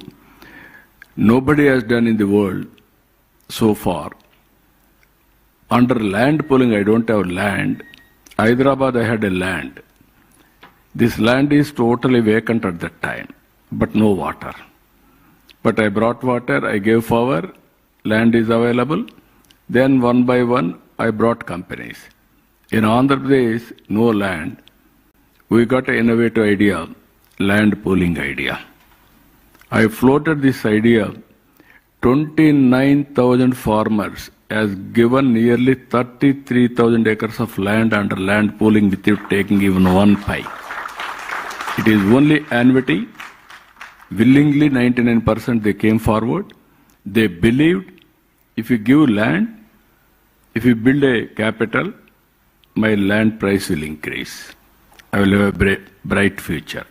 nobody has done in the world so far. Under land pooling, I don't have land. Hyderabad, I had a land. This land is totally vacant at that time, but no water. But I brought water, I gave power, land is available. Then one by one, I brought companies. In Andhra Pradesh, no land. We got an innovative idea, land pooling idea. I floated this idea. 29,000 farmers has given nearly 33,000 acres of land under land pooling without taking even one pie. It is only annuity. Willingly, 99% they came forward. They believed if you give land, if you build a capital, my land price will increase. I will have a bright future.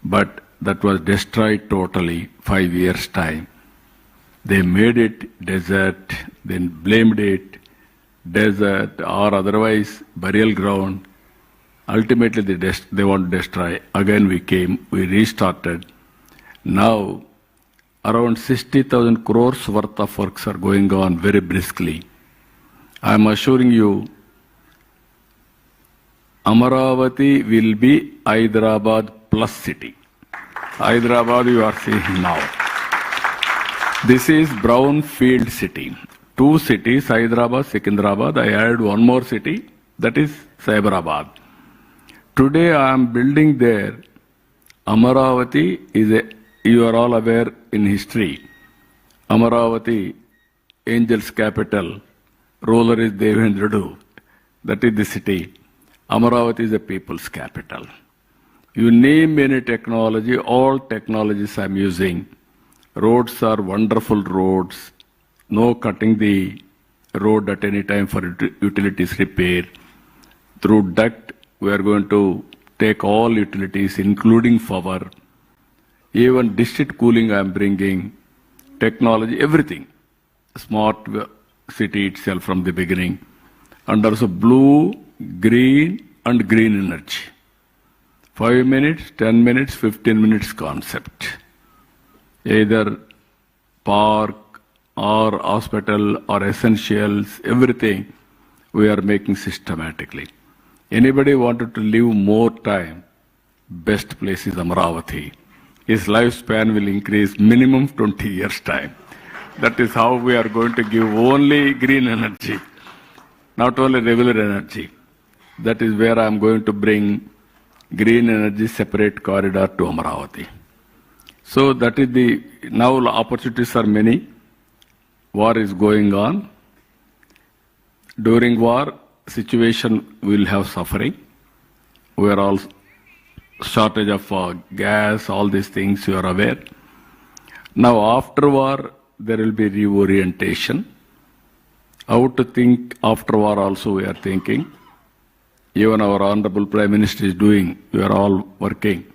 But that was destroyed totally 5 years' time. They made it desert, then blamed it desert or otherwise burial ground. Ultimately, they want to destroy. Again, we came, we restarted. Now, around 60,000 crores worth of works are going on very briskly. I am assuring you, Amaravati will be Hyderabad plus city. Hyderabad you are seeing now. This is brownfield city. 2 cities, Hyderabad, Secunderabad. I added one more city, that is Cyberabad. Today I am building there. Amaravati is you are all aware in history. Amaravati, Angels capital, ruler is Devendradu. That is the city. Amaravati is the people's capital. You name any technology, all technologies I am using. Roads are wonderful roads. No cutting the road at any time for utilities repair. Through duct, we are going to take all utilities, including power. Even district cooling I am bringing, technology, everything. Smart city itself from the beginning. And also blue, green and green energy. 5 minutes, 10 minutes, 15 minutes concept. Either park or hospital or essentials, everything we are making systematically. Anybody wanted to live more time, best place is Amaravati. His lifespan will increase minimum 20 years time. That is how we are going to give only green energy, not only regular energy. That is where I am going to bring green energy separate corridor to Amaravati. So that is the, now opportunities are many. War is going on. During war, situation will have suffering. We are all shortage of gas, all these things you are aware. Now after war, there will be reorientation. How to think after war also we are thinking. Even our Honorable Prime Minister is doing, we are all working.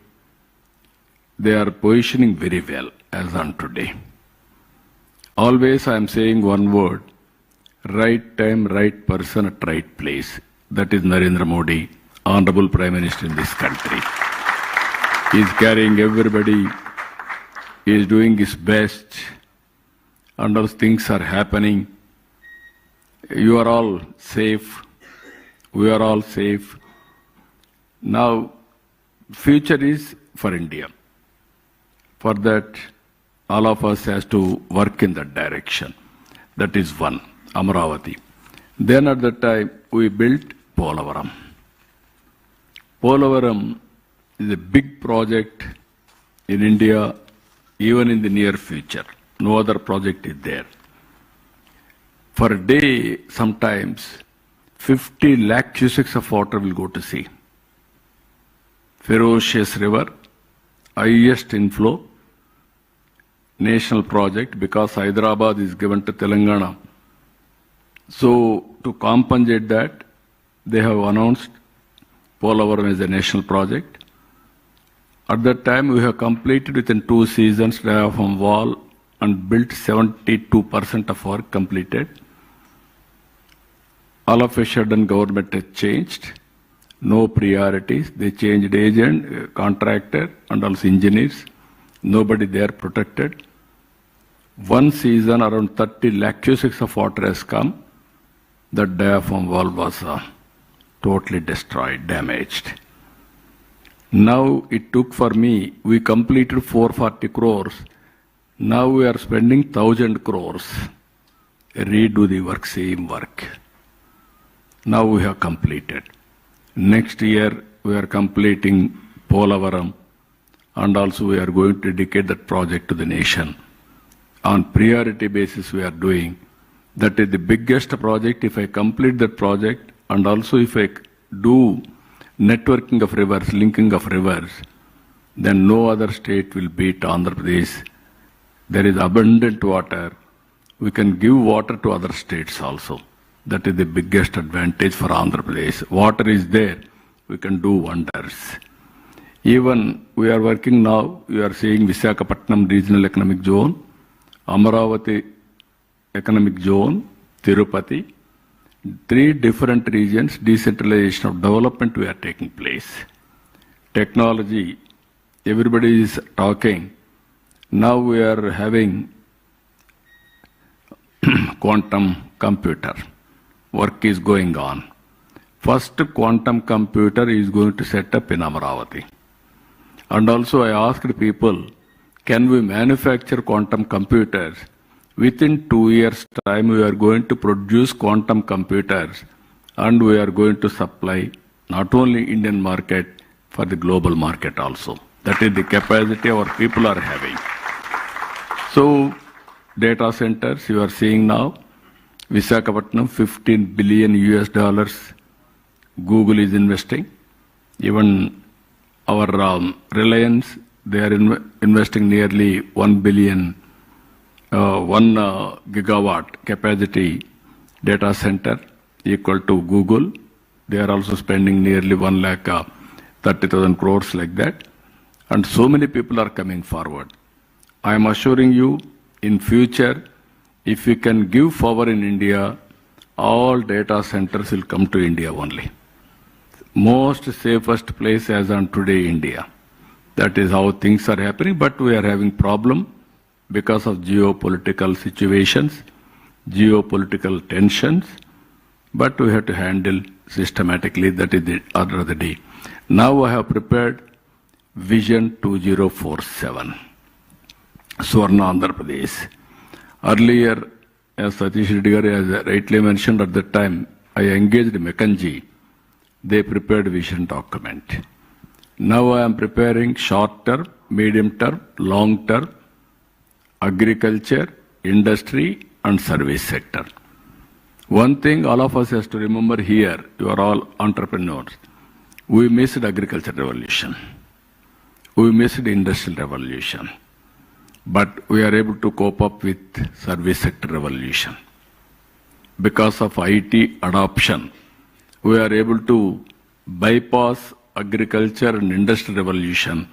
They are positioning very well as on today. Always I am saying one word, right time, right person at right place. That is Narendra Modi, Honorable Prime Minister in this country. He is carrying everybody, he is doing his best, and those things are happening. You are all safe, we are all safe. Now, future is for India. For that, all of us has to work in that direction. That is one, Amaravati. Then at that time, we built Polavaram. Polavaram is a big project in India, even in the near future. No other project is there. For a day, sometimes 50 lakh cubics of water will go to sea. Ferocious river, highest inflow, national project because Hyderabad is given to Telangana. So to compensate that, they have announced Polavaram as a national project. At that time, we have completed within 2 seasons diaphragm wall and built 72% of work completed. All of a sudden, government has changed. No priorities. They changed agent, contractor, and also engineers. Nobody there protected. One season, around 30 lakh cubics of water has come. The diaphragm wall was totally destroyed, damaged. Now it took for me, we completed 440 crores. Now we are spending 1,000 crores. Redo the work, same work. Now we have completed. Next year we are completing Polavaram, and also we are going to dedicate that project to the nation. On priority basis we are doing. That is the biggest project. If I complete that project, and also if I do networking of rivers, linking of rivers, then no other state will beat Andhra Pradesh. There is abundant water. We can give water to other states also. That is the biggest advantage for Andhra Pradesh. Water is there, we can do wonders. Even we are working now, we are seeing Visakhapatnam Regional Economic Zone, Amaravati Economic Zone, Tirupati, 3 different regions, decentralization of development we are taking place. Technology, everybody is talking. Now we are having quantum computer. Work is going on. First quantum computer is going to set up in Amaravati. And also I asked people, can we manufacture quantum computers? Within 2 years' time, we are going to produce quantum computers and we are going to supply not only Indian market, for the global market also. That is the capacity our people are having. So, data centers you are seeing now, Visakhapatnam, $15 billion US. Google is investing. Even our Reliance, they are investing nearly 1 billion, 1 gigawatt capacity data center equal to Google. They are also spending nearly 1 lakh 30,000 crores like that. And so many people are coming forward. I am assuring you, in future, if we can give power in India, all data centers will come to India only. Most safest place as on today, India. That is how things are happening, but we are having problem because of geopolitical situations, geopolitical tensions, but we have to handle systematically. That is the order of the day. Now I have prepared Vision 2047, Swarna Andhra Pradesh. Earlier, as Satish Reddy has rightly mentioned at the time, I engaged McKinsey. They prepared vision document. Now I am preparing short term, medium term, long term, agriculture, industry and service sector. One thing all of us has to remember here, you are all entrepreneurs. We missed agriculture revolution. We missed industrial revolution. But we are able to cope up with service sector revolution. Because of IT adoption, we are able to bypass agriculture and industrial revolution.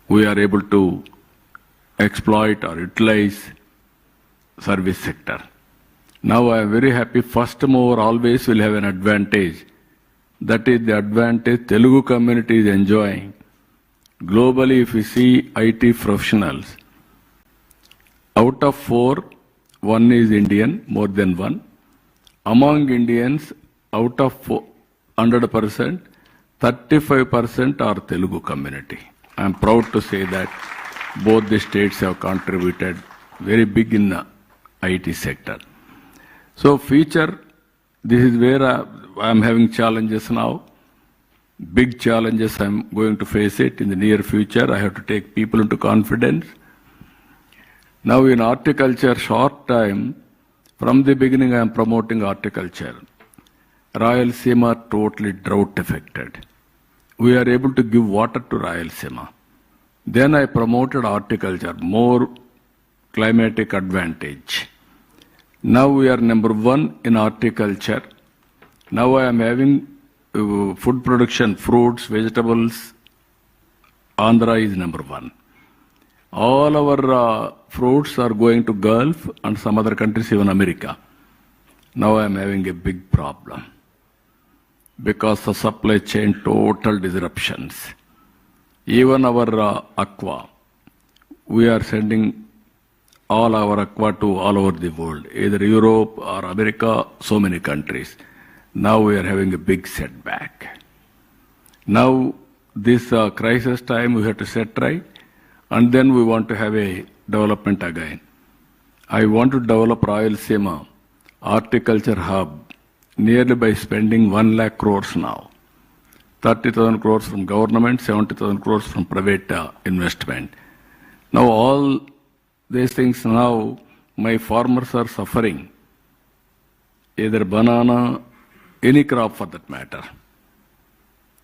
We are able to exploit or utilize service sector. Now I am very happy, first mover always will have an advantage. That is the advantage Telugu community is enjoying. Globally, if we see IT professionals, out of 4, 1 is Indian, more than 1. Among Indians, out of 100%, 35% are Telugu community. I am proud to say that both the states have contributed very big in the IT sector. So future, this is where I am having challenges now. Big challenges I am going to face it in the near future. I have to take people into confidence. Now in horticulture, short time, from the beginning I am promoting horticulture. Rayalaseema totally drought affected. We are able to give water to Rayalaseema. Then I promoted horticulture, more climatic advantage. Now we are number 1 in horticulture. Now I am having food production, fruits, vegetables. Andhra is number 1. All our fruits are going to Gulf and some other countries, even America. Now I am having a big problem because of supply chain total disruptions. Even our aqua, we are sending all our aqua to all over the world, either Europe or America, so many countries. Now we are having a big setback. Now this crisis time we have to set right, and then we want to have a development again. I want to develop Rayalaseema horticulture hub nearly by spending 1 lakh crores now. 30,000 crores from government, 70,000 crores from private investment. Now all these things now, my farmers are suffering. Either banana, any crop for that matter.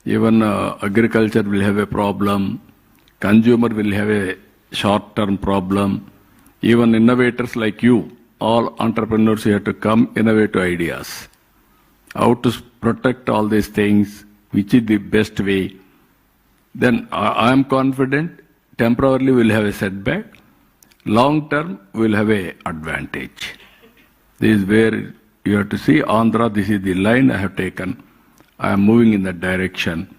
Even agriculture will have a problem. Consumer will have a short-term problem. Even innovators like you, all entrepreneurs, you have to come innovative ideas. How to protect all these things, which is the best way. Then I am confident, temporarily we'll have a setback. Long term, we'll have a advantage. This is where you have to see Andhra, this is the line I have taken. I am moving in that direction.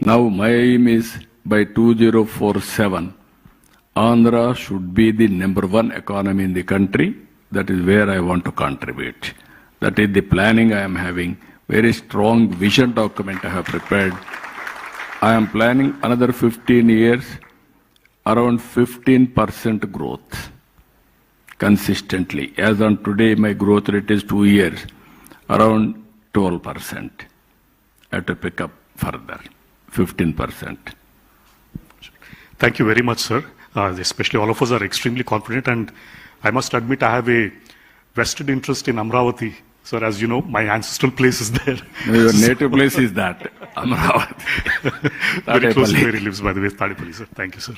Now my aim is by 2047, Andhra should be the number 1 economy in the country. That is where I want to contribute. That is the planning I am having. Very strong vision document I have prepared. I am planning another 15 years, around 15% growth consistently. As on today, my growth rate is 2 years, around 12%. I have to pick up further, 15%. Thank you very much, sir. Especially all of us are extremely confident, and I must admit I have a vested interest in Amravati. Sir, as you know, my ancestral place is there. No, your native place is that, Amravati. Very close to where he lives, by the way, Tadipalli, sir. Thank you, sir.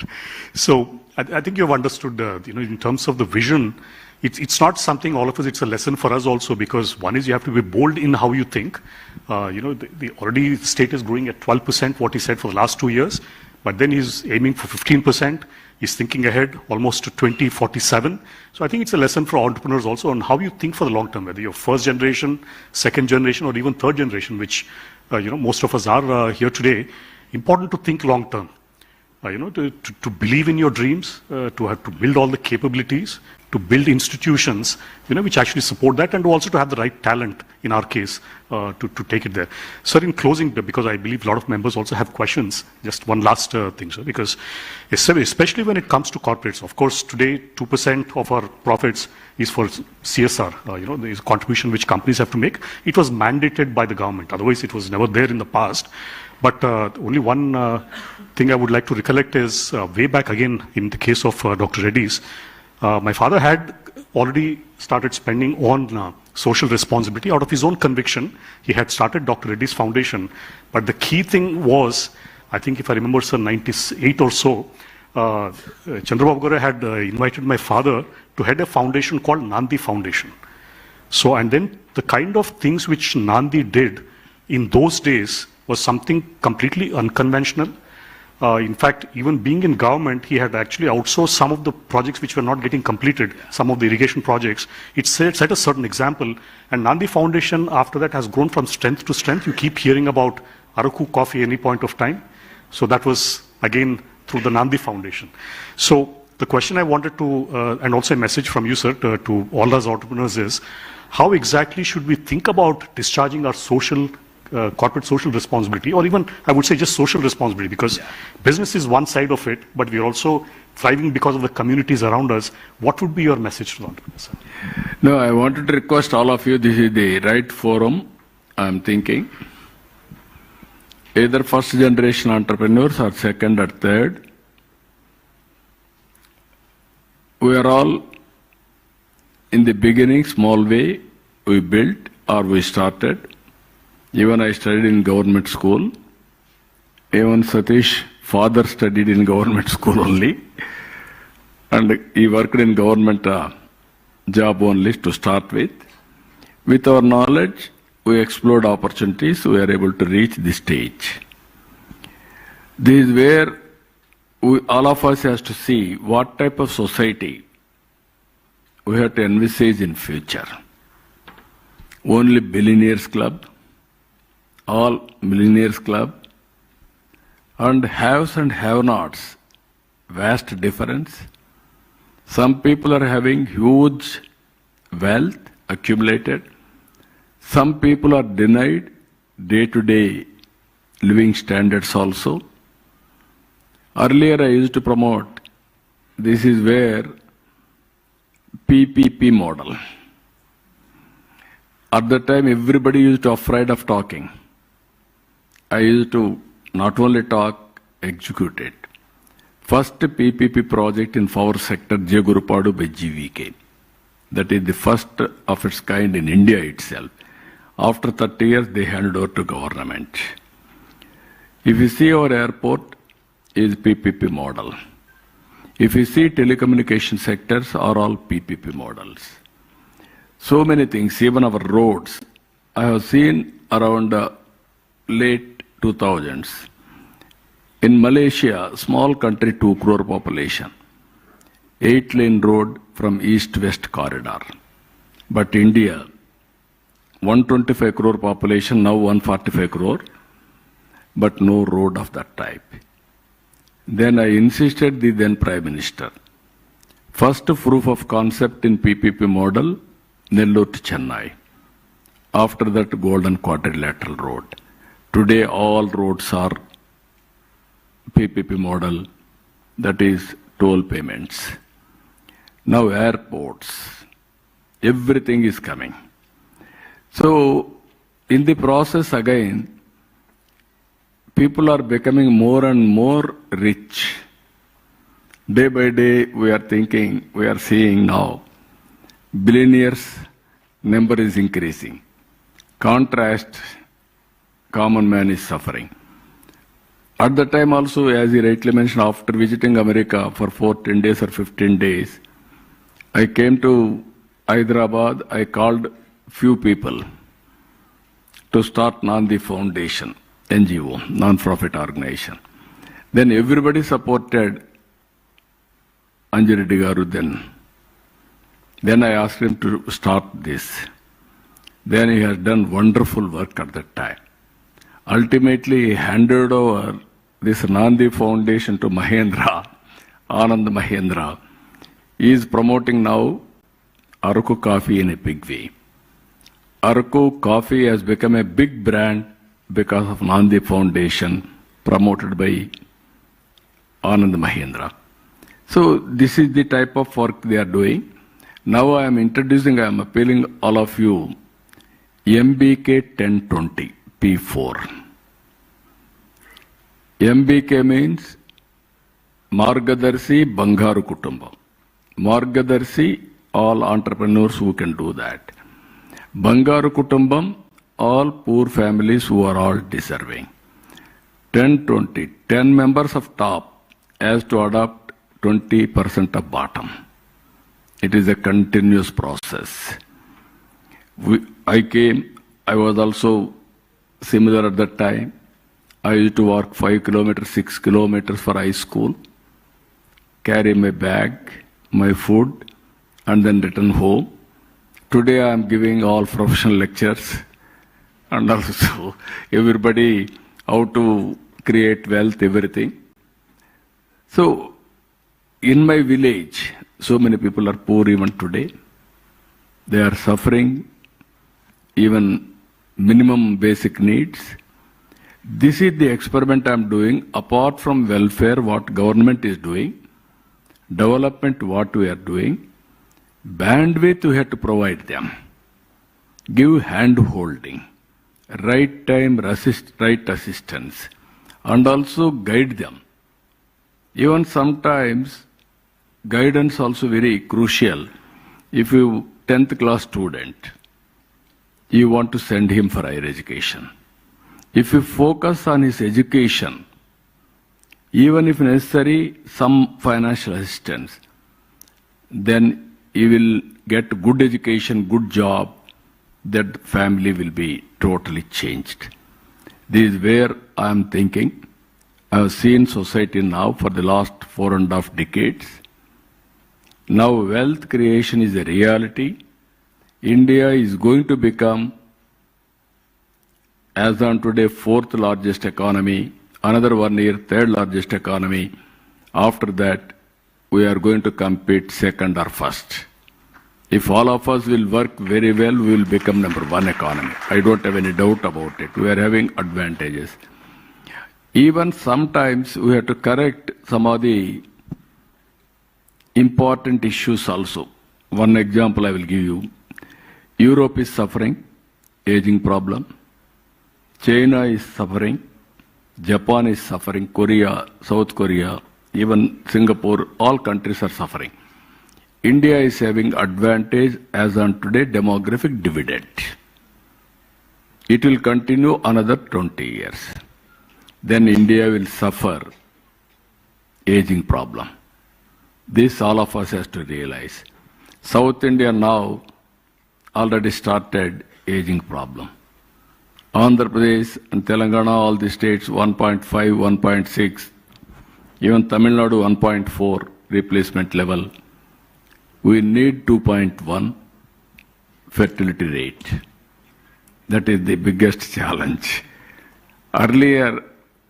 So, I think you have understood, in terms of the vision, it's not something all of us, it's a lesson for us also, because one is you have to be bold in how you think. The already the state is growing at 12%, what he said for the last 2 years. but then he's aiming for 15%. He's thinking ahead almost to 2047. So I think it's a lesson for entrepreneurs also on how you think for the long term, whether you're first generation, second generation, or even third generation, which most of us are here today. Important to think long term. To believe in your dreams, to have to build all the capabilities, to build institutions, which actually support that, and also to have the right talent, in our case, to take it there. Sir, in closing, because I believe a lot of members also have questions, just one last thing, sir, because especially when it comes to corporates, of course, today 2% of our profits is for CSR, the contribution which companies have to make. It was mandated by the government, otherwise it was never there in the past. But only one thing I would like to recollect is way back again in the case of Dr. Reddy's, my father had already started spending on social responsibility out of his own conviction. He had started Dr. Reddy's Foundation. But the key thing was, I think if I remember, sir, 98 or so, Chandrababu had invited my father to head a foundation called Nandi Foundation. So, and then the kind of things which Nandi did in those days was something completely unconventional. In fact, even being in government, he had actually outsourced some of the projects which were not getting completed, some of the irrigation projects. It set a certain example. And Nandi Foundation, after that, has grown from strength to strength. You keep hearing about Araku coffee any point of time. So that was, again, through the Nandi Foundation. So the question I wanted to, and also a message from you, sir, to all us entrepreneurs is, how exactly should we think about discharging our corporate social responsibility, or even, I would say, just social responsibility, because business is one side of it, but we're also thriving because of the communities around us. What would be your message to the entrepreneurs? No, I wanted to request all of you, this is the right forum, I'm thinking. Either first generation entrepreneurs or second or third. We are all in the beginning, small way, we built or we started. Even I studied in government school. Even Satish, father studied in government school only. And he worked in government job only to start with. With our knowledge, we explored opportunities, we are able to reach this stage. This is where all of us has to see what type of society we have to envisage in future. Only billionaires club, all millionaires club, and haves and have-nots, vast difference. Some people are having huge wealth accumulated. Some people are denied day-to-day living standards also. Earlier I used to promote, this is where PPP model. At that time everybody used to be afraid of talking. I used to not only talk, execute it. First PPP project in power sector, Jagurupadu by GVK. That is the first of its kind in India itself. After 30 years, they handed over to government. If you see our airport, is PPP model. If you see telecommunication sectors, are all PPP models. So many things, even our roads. I have seen around late 2000s. In Malaysia, small country, 2 crore population, 8-lane road from east-west corridor. But India, 125 crore population, now 145 crore, but no road of that type. Then I insisted the then Prime Minister. First proof of concept in PPP model, Nellore to Chennai. After that, Golden Quadrilateral Road. Today, all roads are PPP model, that is toll payments. Now airports, everything is coming. So in the process again, people are becoming more and more rich. Day by day we are thinking, we are seeing now, billionaires number is increasing. Contrast, common man is suffering. At the time also, as you rightly mentioned, after visiting America for 10 days or 15 days, I came to Hyderabad, I called few people to start Nandi Foundation, NGO, non-profit organization. Then everybody supported Anjireddy Garu then. Then I asked him to start this. Then he has done wonderful work at that time. Ultimately, he handed over this Nandi Foundation to Mahendra, Anand Mahendra. He is promoting now Araku coffee in a big way. Araku coffee has become a big brand because of Nandi Foundation, promoted by Anand Mahendra. So this is the type of work they are doing. Now I am appealing all of you, MBK 1020 P4. MBK means Margadarshi Bangaru Kutumbam. Margadarshi, all entrepreneurs who can do that. Bangaru Kutumbam, all poor families who are all deserving. 1020, 10 members of top has to adopt 20% of bottom. It is a continuous process. I was also similar at that time. I used to walk 5 kilometers, 6 kilometers for high school, carry my bag, my food, and then return home. Today I am giving all professional lectures and also everybody how to create wealth, everything. So in my village, so many people are poor even today. They are suffering even minimum basic needs. This is the experiment I am doing. Apart from welfare, what government is doing, development, what we are doing, bandwidth we have to provide them. Give hand-holding, right time, right assistance, and also guide them. Even sometimes, guidance also very crucial. If you 10th class student, you want to send him for higher education. If you focus on his education, even if necessary, some financial assistance, then he will get good education, good job, that family will be totally changed. This is where I am thinking. I have seen society now for the last 4.5 decades. Now wealth creation is a reality. India is going to become, as on today, 4th largest economy, another 1 year, 3rd largest economy. After that, we are going to compete 2nd or 1st. If all of us will work very well, we will become number 1 economy. I don't have any doubt about it. We are having advantages. Even sometimes we have to correct some of the important issues also. One example I will give you. Europe is suffering, aging problem. China is suffering. Japan is suffering. Korea, South Korea, even Singapore, all countries are suffering. India is having advantage as on today demographic dividend. It will continue another 20 years. Then India will suffer aging problem. This all of us has to realize. South India now already started aging problem. Andhra Pradesh and Telangana, all the states 1.5, 1.6, even Tamil Nadu 1.4 replacement level. We need 2.1 fertility rate. That is the biggest challenge. Earlier,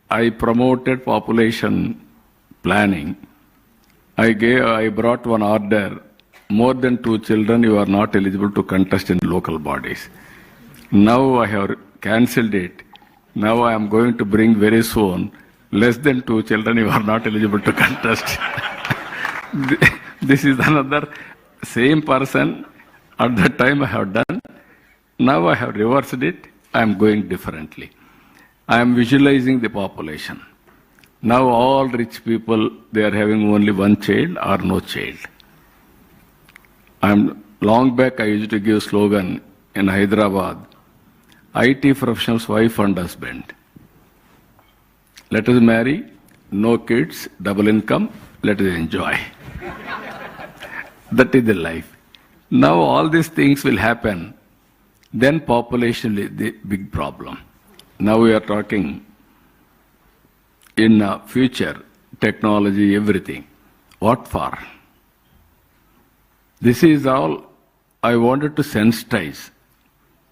I promoted population planning. I brought one order, more than 2 children, you are not eligible to contest in local bodies. Now I have cancelled it. Now I am going to bring very soon, less than 2 children, you are not eligible to contest. This is another same person. At that time I have done. Now I have reversed it. I am going differently. I am visualizing the population. Now all rich people, they are having only 1 child or no child. Long back I used to give slogan in Hyderabad, IT professionals, wife and husband. Let us marry, no kids, double income, let us enjoy. That is the life. Now all these things will happen. Then population is the big problem. Now we are talking in future, technology, everything. What for? This is all I wanted to sensitize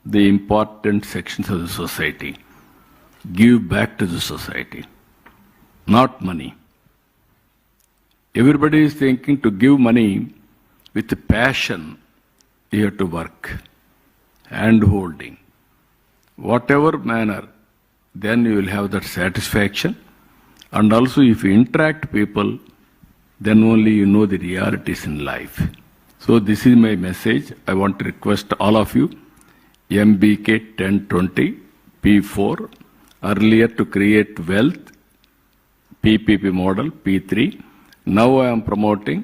the important sections of the society. Give back to the society, not money. Everybody is thinking to give money with passion. You have to work, hand-holding, whatever manner, then you will have that satisfaction. And also if you interact people, then only you know the realities in life. So this is my message. I want to request all of you, MBK 1020, P4, earlier to create wealth, PPP model, P3. Now I am promoting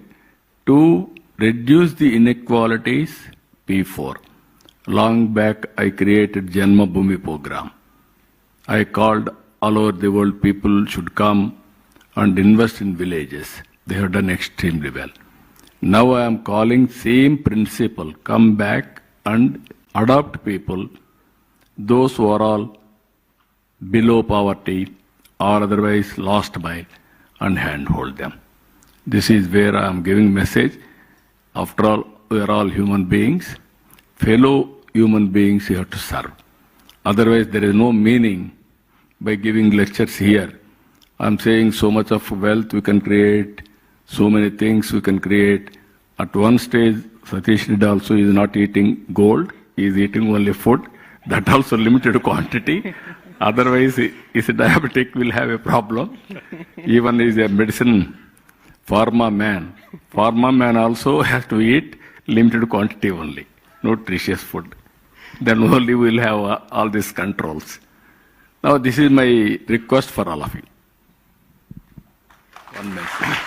to reduce the inequalities, P4. Long back I created Janma Bhumi program. I called all over the world people should come and invest in villages. They have done extremely well. Now I am calling same principle, come back and adopt people, those who are all below poverty or otherwise lost by, and handhold them. This is where I am giving message. After all, we are all human beings. Fellow human beings you have to serve. Otherwise there is no meaning by giving lectures here. I am saying so much of wealth we can create, so many things we can create. At one stage, Satish Reddy also is not eating gold, he is eating only food. That also limited quantity. Otherwise, is a diabetic will have a problem. Even is a medicine pharma man. Pharma man also has to eat limited quantity only, nutritious food. Then only we will have all these controls. Now this is my request for all of you. One message.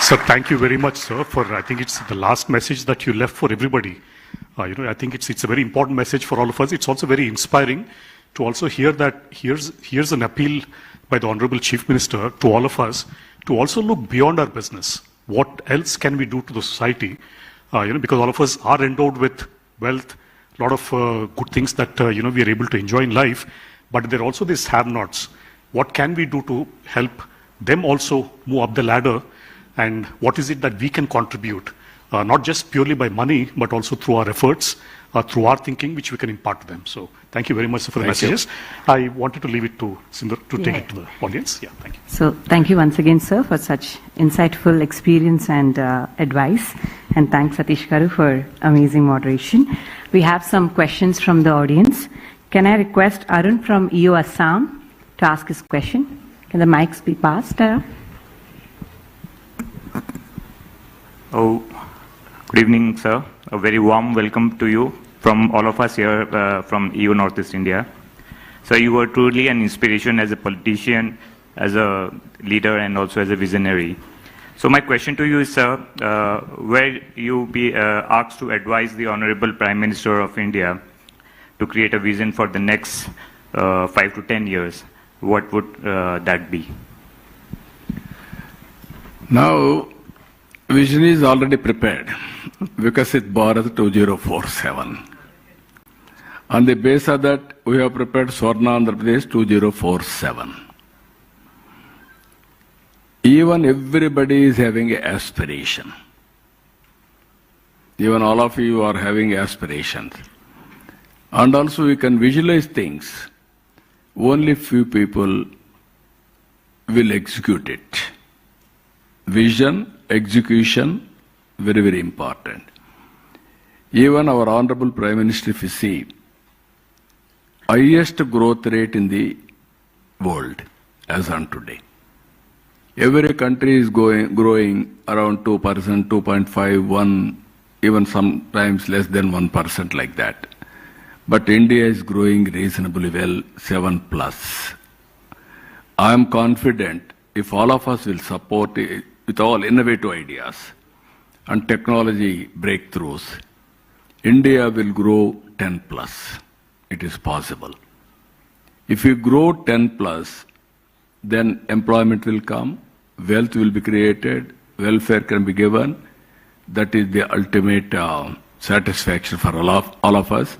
Sir, thank you very much, sir, for I think it's the last message that you left for everybody. I think it's a very important message for all of us. It's also very inspiring to also hear that here's an appeal by the Honorable Chief Minister to all of us to also look beyond our business. What else can we do to the society? Because all of us are endowed with wealth, a lot of good things that we are able to enjoy in life, but there are also these have-nots. What can we do to help them also move up the ladder, and what is it that we can contribute, not just purely by money, but also through our efforts, through our thinking, which we can impart to them. So thank you very much for the messages. I wanted to leave it to Sindhu to take it to the audience. Yeah, thank you. So thank you once again, sir, for such insightful experience and advice. And thanks, Satish Garu, for amazing moderation. We have some questions from the audience. Can I request Arun from EO Assam to ask his question? Can the mics be passed? Oh, good evening, sir. A very warm welcome to you from all of us here from EU Northeast India. So you were truly an inspiration as a politician, as a leader, and also as a visionary. So my question to you is, sir, where you be asked to advise the Honorable Prime Minister of India to create a vision for the next 5 to 10 years, what would that be? Now, vision is already prepared because it's Bharat 2047. On the basis of that, we have prepared Swarna Andhra Pradesh 2047. Even everybody is having an aspiration. Even all of you are having aspirations. And also we can visualize things. Only few people will execute it. Vision, execution, very, very important. Even our Honorable Prime Minister, if you see, highest growth rate in the world as on today. Every country is growing around 2%, 2.5, 1, even sometimes less than 1% like that. But India is growing reasonably well, 7+. I am confident if all of us will support it with all innovative ideas and technology breakthroughs, India will grow 10+. It is possible. If you grow 10+, then employment will come, wealth will be created, welfare can be given. That is the ultimate satisfaction for all of us.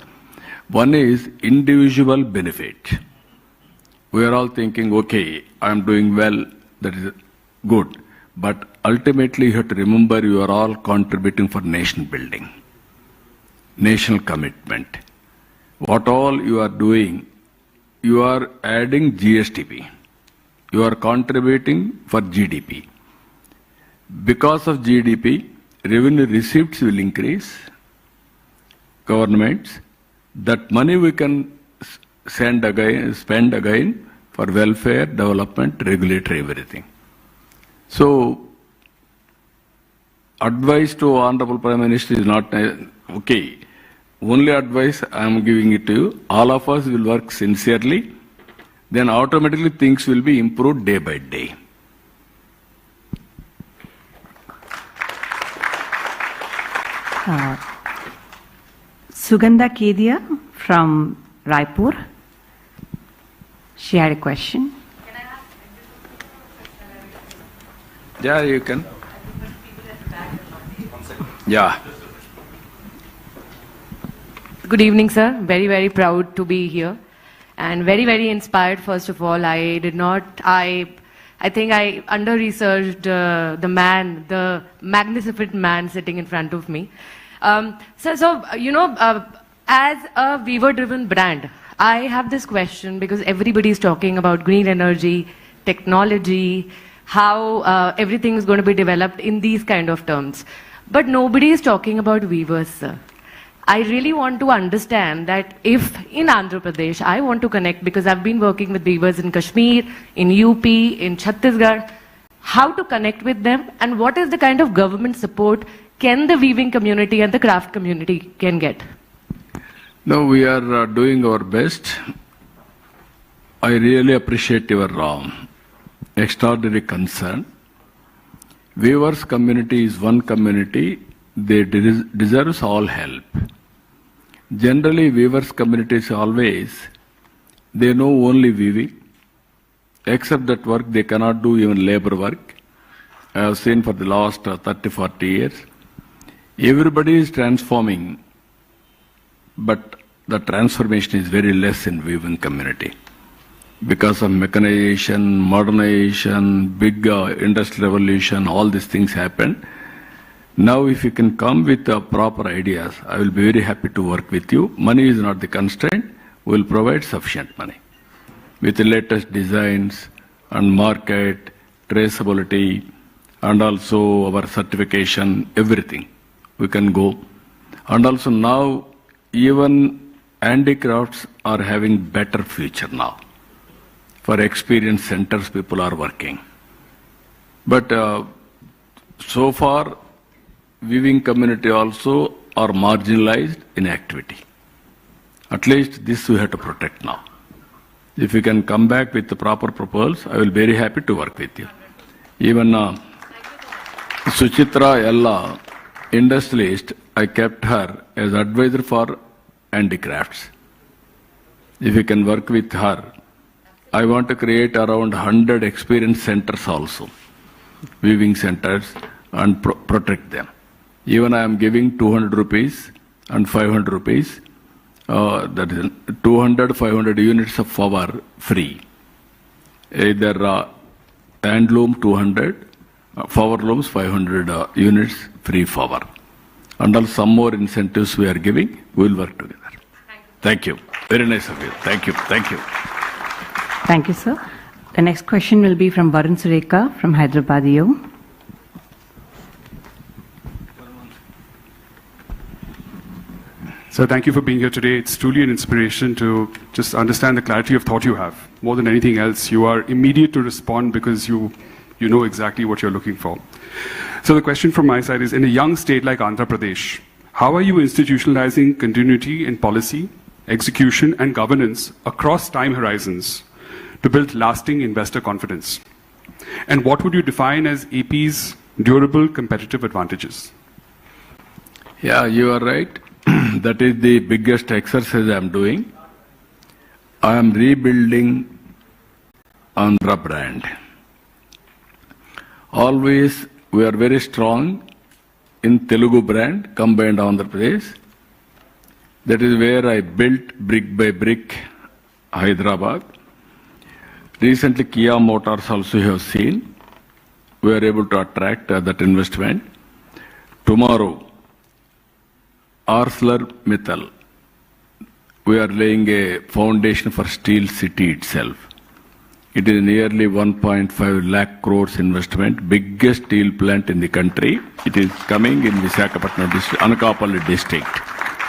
One is individual benefit. we are all thinking, okay, I am doing well, that is good. But ultimately, you have to remember you are all contributing for nation building, national commitment. What all you are doing, you are adding GSTP. You are contributing for GDP. Because of GDP, revenue receipts will increase, governments. That money we can spend again for welfare, development, regulatory, everything. So, advice to Honorable Prime Minister is not okay. Only advice I am giving it to you. All of us will work sincerely. Then automatically things will be improved day by day. Sugandha Kedia from Raipur. She had a question. Yeah, you can. Yeah. Good evening, sir. Very, very proud to be here. And very, very inspired, first of all. I think I under-researched the magnificent man sitting in front of me. As a weaver-driven brand, I have this question because everybody is talking about green energy, technology, how everything is going to be developed in these kind of terms. But nobody is talking about weavers, sir. I really want to understand that if in Andhra Pradesh, I want to connect because I've been working with weavers in Kashmir, in UP, in Chhattisgarh, how to connect with them and what is the kind of government support can the weaving community and the craft community can get? No, we are doing our best. I really appreciate your extraordinary concern. Weavers community is one community. They deserve all help. Generally, weavers communities always, they know only weaving. Except that work, they cannot do even labor work. I have seen for the last 30, 40 years. Everybody is transforming, but the transformation is very less in weaving community. Because of mechanization, modernization, big industrial revolution, all these things happened. Now if you can come with proper ideas, I will be very happy to work with you. Money is not the constraint. We will provide sufficient money. With the latest designs and market, traceability, and also our certification, everything. We can go. And also now, even handicrafts are having better future now. For experience centers, people are working. But so far, weaving community also are marginalized in activity. At least this we have to protect now. If you can come back with the proper proposals, I will be very happy to work with you. Even Suchitra Ella, industrialist, I kept her as advisor for handicrafts. If you can work with her, I want to create around 100 experience centers also, weaving centers, and protect them. Even I am giving 200 rupees and 500 rupees, that is 200, 500 units of flour free. Either handloom 200, flour looms 500 units free flour. And also some more incentives we are giving, we will work together. Thank you. Very nice of you. Thank you. Thank you. Thank you, sir. The next question will be from Varun Sureka from Hyderabad. So thank you for being here today. It's truly an inspiration to just understand the clarity of thought you have. More than anything else, you are immediate to respond because you know exactly what you're looking for. So the question from my side is, in a young state like Andhra Pradesh, how are you institutionalizing continuity in policy, execution, and governance across time horizons to build lasting investor confidence? And what would you define as AP's durable competitive advantages? Yeah, you are right. That is the biggest exercise I am doing. I am rebuilding Andhra brand. Always we are very strong in Telugu brand, combined Andhra Pradesh. That is where I built brick by brick Hyderabad. Recently, Kia Motors also have seen. We are able to attract that investment. Tomorrow, ArcelorMittal, we are laying a foundation for Steel City itself. It is nearly 1.5 lakh crores investment, biggest steel plant in the country. It is coming in Visakhapatnam district, Anakapalli district.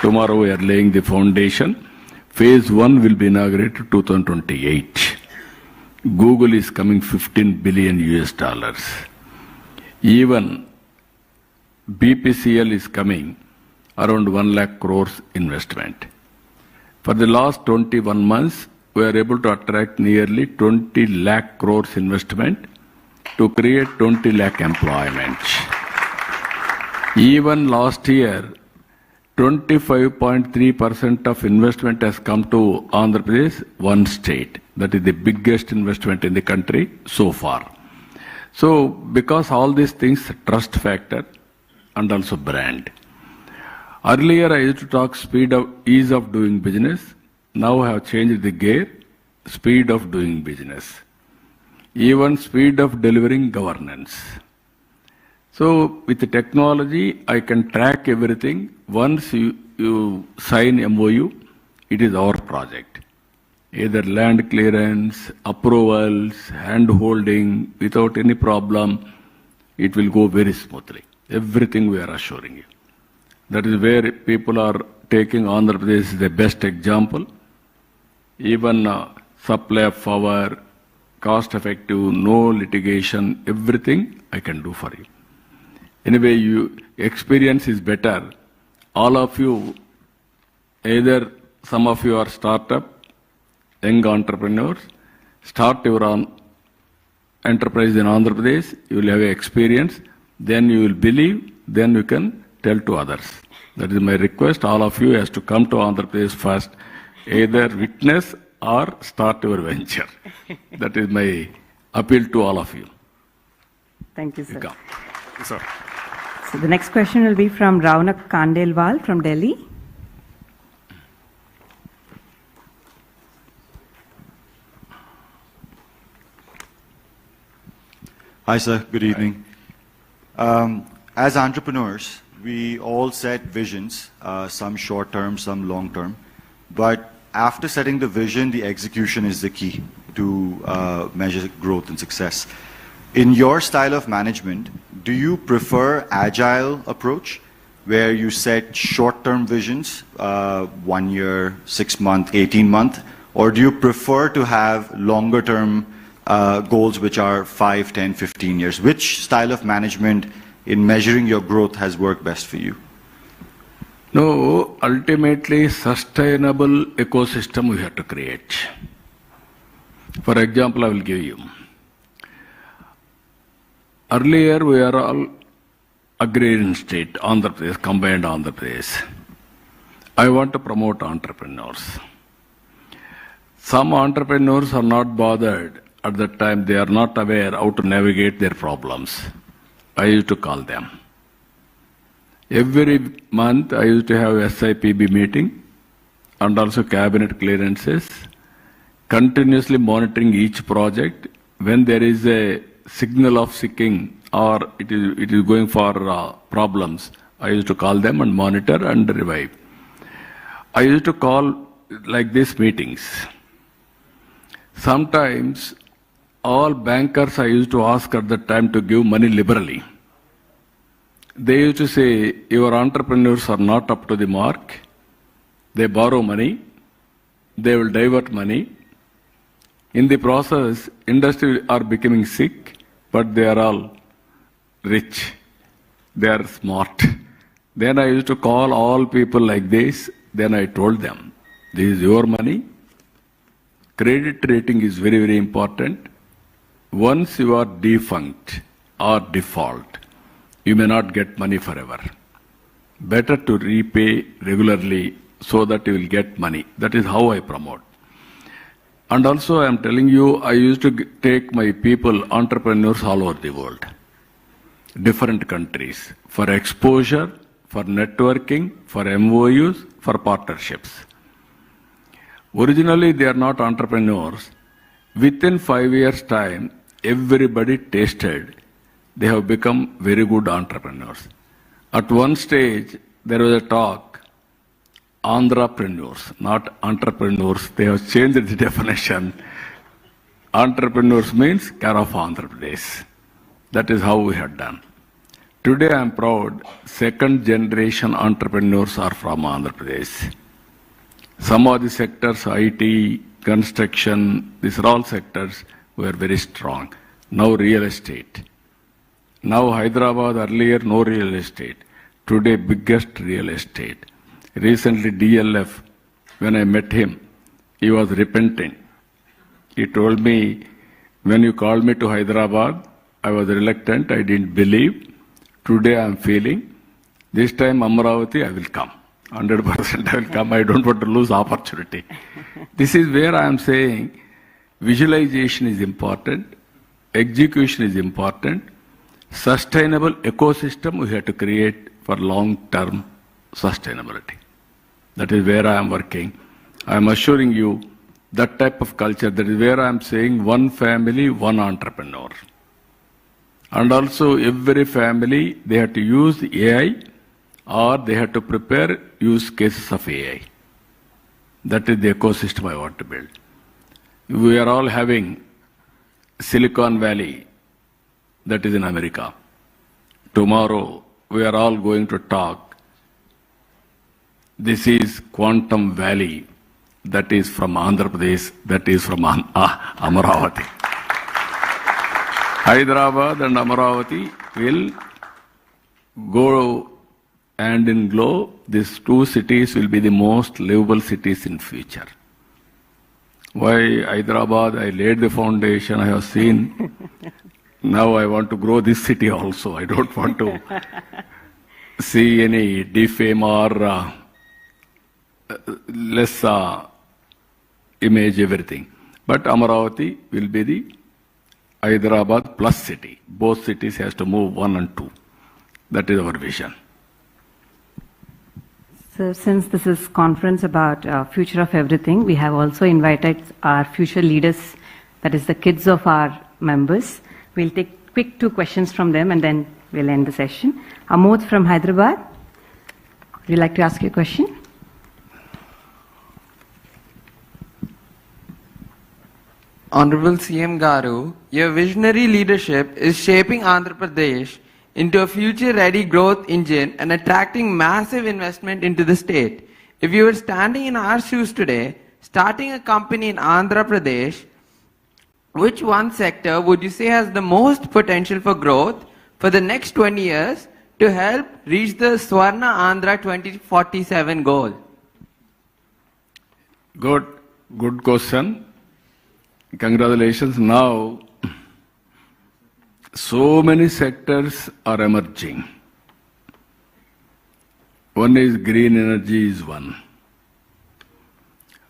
Tomorrow we are laying the foundation. Phase 1 will be inaugurated 2028. Google is coming $15 billion US. Even BPCL is coming around 1 lakh crores investment. For the last 21 months, we are able to attract nearly 20 lakh crores investment to create 20 lakh employment. Even last year, 25.3% of investment has come to Andhra Pradesh, one state. That is the biggest investment in the country so far. So, because all these things, trust factor and also brand. Earlier, I used to talk ease of doing business. Now I have changed the gear, speed of doing business. Even speed of delivering governance. So with the technology, I can track everything. Once you sign MOU, it is our project. Either land clearance, approvals, hand-holding, without any problem, it will go very smoothly. Everything we are assuring you. That is where people are taking Andhra Pradesh as the best example. Even supply of power, cost effective, no litigation, everything I can do for you. Anyway, experience is better. All of you, either some of you are startup, young entrepreneurs, start your own enterprise in Andhra Pradesh, you will have experience, then you will believe, then you can tell to others. That is my request. All of you has to come to Andhra Pradesh first, either witness or start your venture. That is my appeal to all of you. Thank you, sir. Yes, sir. So the next question will be from Raunak Kandelwal from Delhi. Hi, sir. Good evening. As entrepreneurs, we all set visions, some short-term, some long-term. But after setting the vision, the execution is the key to measure growth and success. In your style of management, do you prefer agile approach, where you set short-term visions, 1 year, 6 month, 18 month, or do you prefer to have longer-term goals which are 5, 10, 15 years? Which style of management in measuring your growth has worked best for you? No, ultimately sustainable ecosystem we have to create. For example, I will give you. Earlier we are all agrarian state, Andhra Pradesh, combined Andhra Pradesh. I want to promote entrepreneurs. Some entrepreneurs are not bothered at that time, they are not aware how to navigate their problems. I used to call them. Every month I used to have SIPB meeting and also cabinet clearances, continuously monitoring each project. When there is a signal of seeking or it is going for problems, I used to call them and monitor and revive. I used to call like these meetings. Sometimes all bankers I used to ask at that time to give money liberally. They used to say, your entrepreneurs are not up to the mark. They borrow money. They will divert money. In the process, industry are becoming sick, but they are all rich. They are smart. Then I used to call all people like this. Then I told them, this is your money. Credit rating is very, very important. Once you are defunct or default, you may not get money forever. Better to repay regularly so that you will get money. That is how I promote. And also I am telling you, I used to take my people, entrepreneurs all over the world, different countries, for exposure, for networking, for MOUs, for partnerships. Originally they are not entrepreneurs. Within 5 years' time, everybody tasted. They have become very good entrepreneurs. At one stage, there was a talk, Andhrapreneurs, not entrepreneurs. They have changed the definition. Entrepreneurs means care of Andhra Pradesh. That is how we have done. Today I am proud, second generation entrepreneurs are from Andhra Pradesh. Some of the sectors, IT, construction, these are all sectors were very strong. Now real estate. Now Hyderabad, earlier no real estate. Today biggest real estate. Recently DLF, when I met him, he was repentant. He told me, when you called me to Hyderabad, I was reluctant, I didn't believe. Today I am feeling, this time Amravati I will come. 100% I will come. I don't want to lose opportunity. This is where I am saying visualization is important, execution is important, sustainable ecosystem we have to create for long-term sustainability. That is where I am working. I am assuring you that type of culture, that is where I am saying one family, one entrepreneur. And also every family, they have to use AI or they have to prepare use cases of AI. That is the ecosystem I want to build. We are all having Silicon Valley, that is in America. Tomorrow, we are all going to talk. This is Quantum Valley, that is from Andhra Pradesh, that is from Amaravati. Hyderabad and Amaravati will go hand in glove. These two cities will be the most livable cities in future. Why Hyderabad? I laid the foundation, I have seen. Now I want to grow this city also. I don't want to see any defame or less image everything. But Amaravati will be the Hyderabad plus city. Both cities has to move 1 and 2. That is our vision. So since this is conference about future of everything, we have also invited our future leaders, that is the kids of our members. We'll take quick 2 questions from them and then we'll end the session. Amod from Hyderabad, would you like to ask your question? Honorable CM Garu, your visionary leadership is shaping Andhra Pradesh into a future-ready growth engine and attracting massive investment into the state. If you were standing in our shoes today, starting a company in Andhra Pradesh, which one sector would you say has the most potential for growth for the next 20 years to help reach the Swarna Andhra 2047 goal? Good question. Congratulations. Now, so many sectors are emerging. One is green energy is one.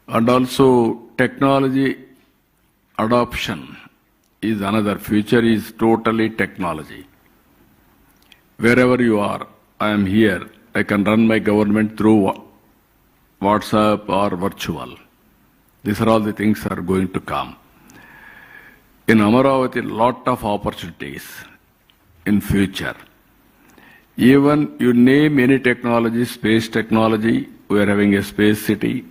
And also technology adoption is another. Future is totally technology. Wherever you are, I am here. I can run my government through WhatsApp or virtual. These are all the things that are going to come. In Amaravati, lot of opportunities in future. Even you name any technology, space technology, we are having a space city.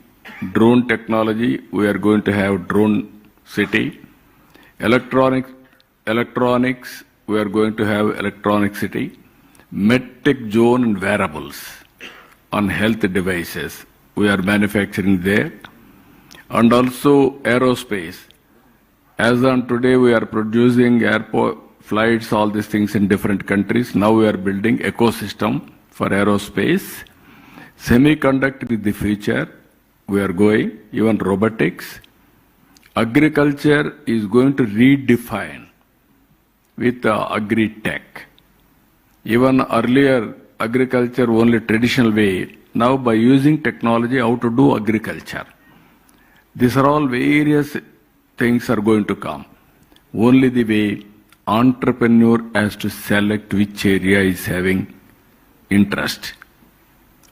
Drone technology, we are going to have drone city. Electronics, we are going to have electronic city. MedTech zone and wearables on health devices, we are manufacturing there. And also aerospace. As on today, we are producing airport flights, all these things in different countries. Now we are building ecosystem for aerospace. Semiconductor is the future. We are going, even robotics. Agriculture is going to redefine with agri-tech. Even earlier, agriculture only traditional way. Now by using technology, how to do agriculture. These are all various things are going to come. Only the way entrepreneur has to select which area is having interest.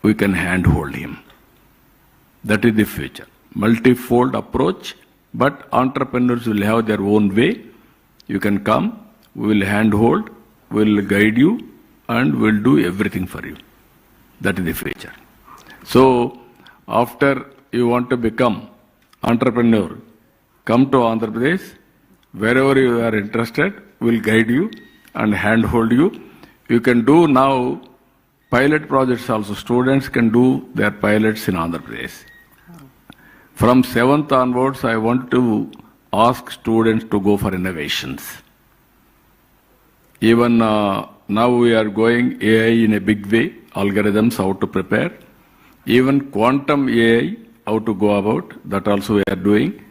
We can handhold him. That is the future. Multifold approach, but entrepreneurs will have their own way. You can come, we will handhold, we will guide you, and we will do everything for you. That is the future. So, after you want to become entrepreneur, come to Andhra Pradesh. Wherever you are interested, we will guide you and handhold you. You can do now pilot projects also. Students can do their pilots in Andhra Pradesh. From 7th onwards, I want to ask students to go for innovations. Even now we are going AI in a big way, algorithms, how to prepare. Even quantum AI, how to go about, that also we are doing.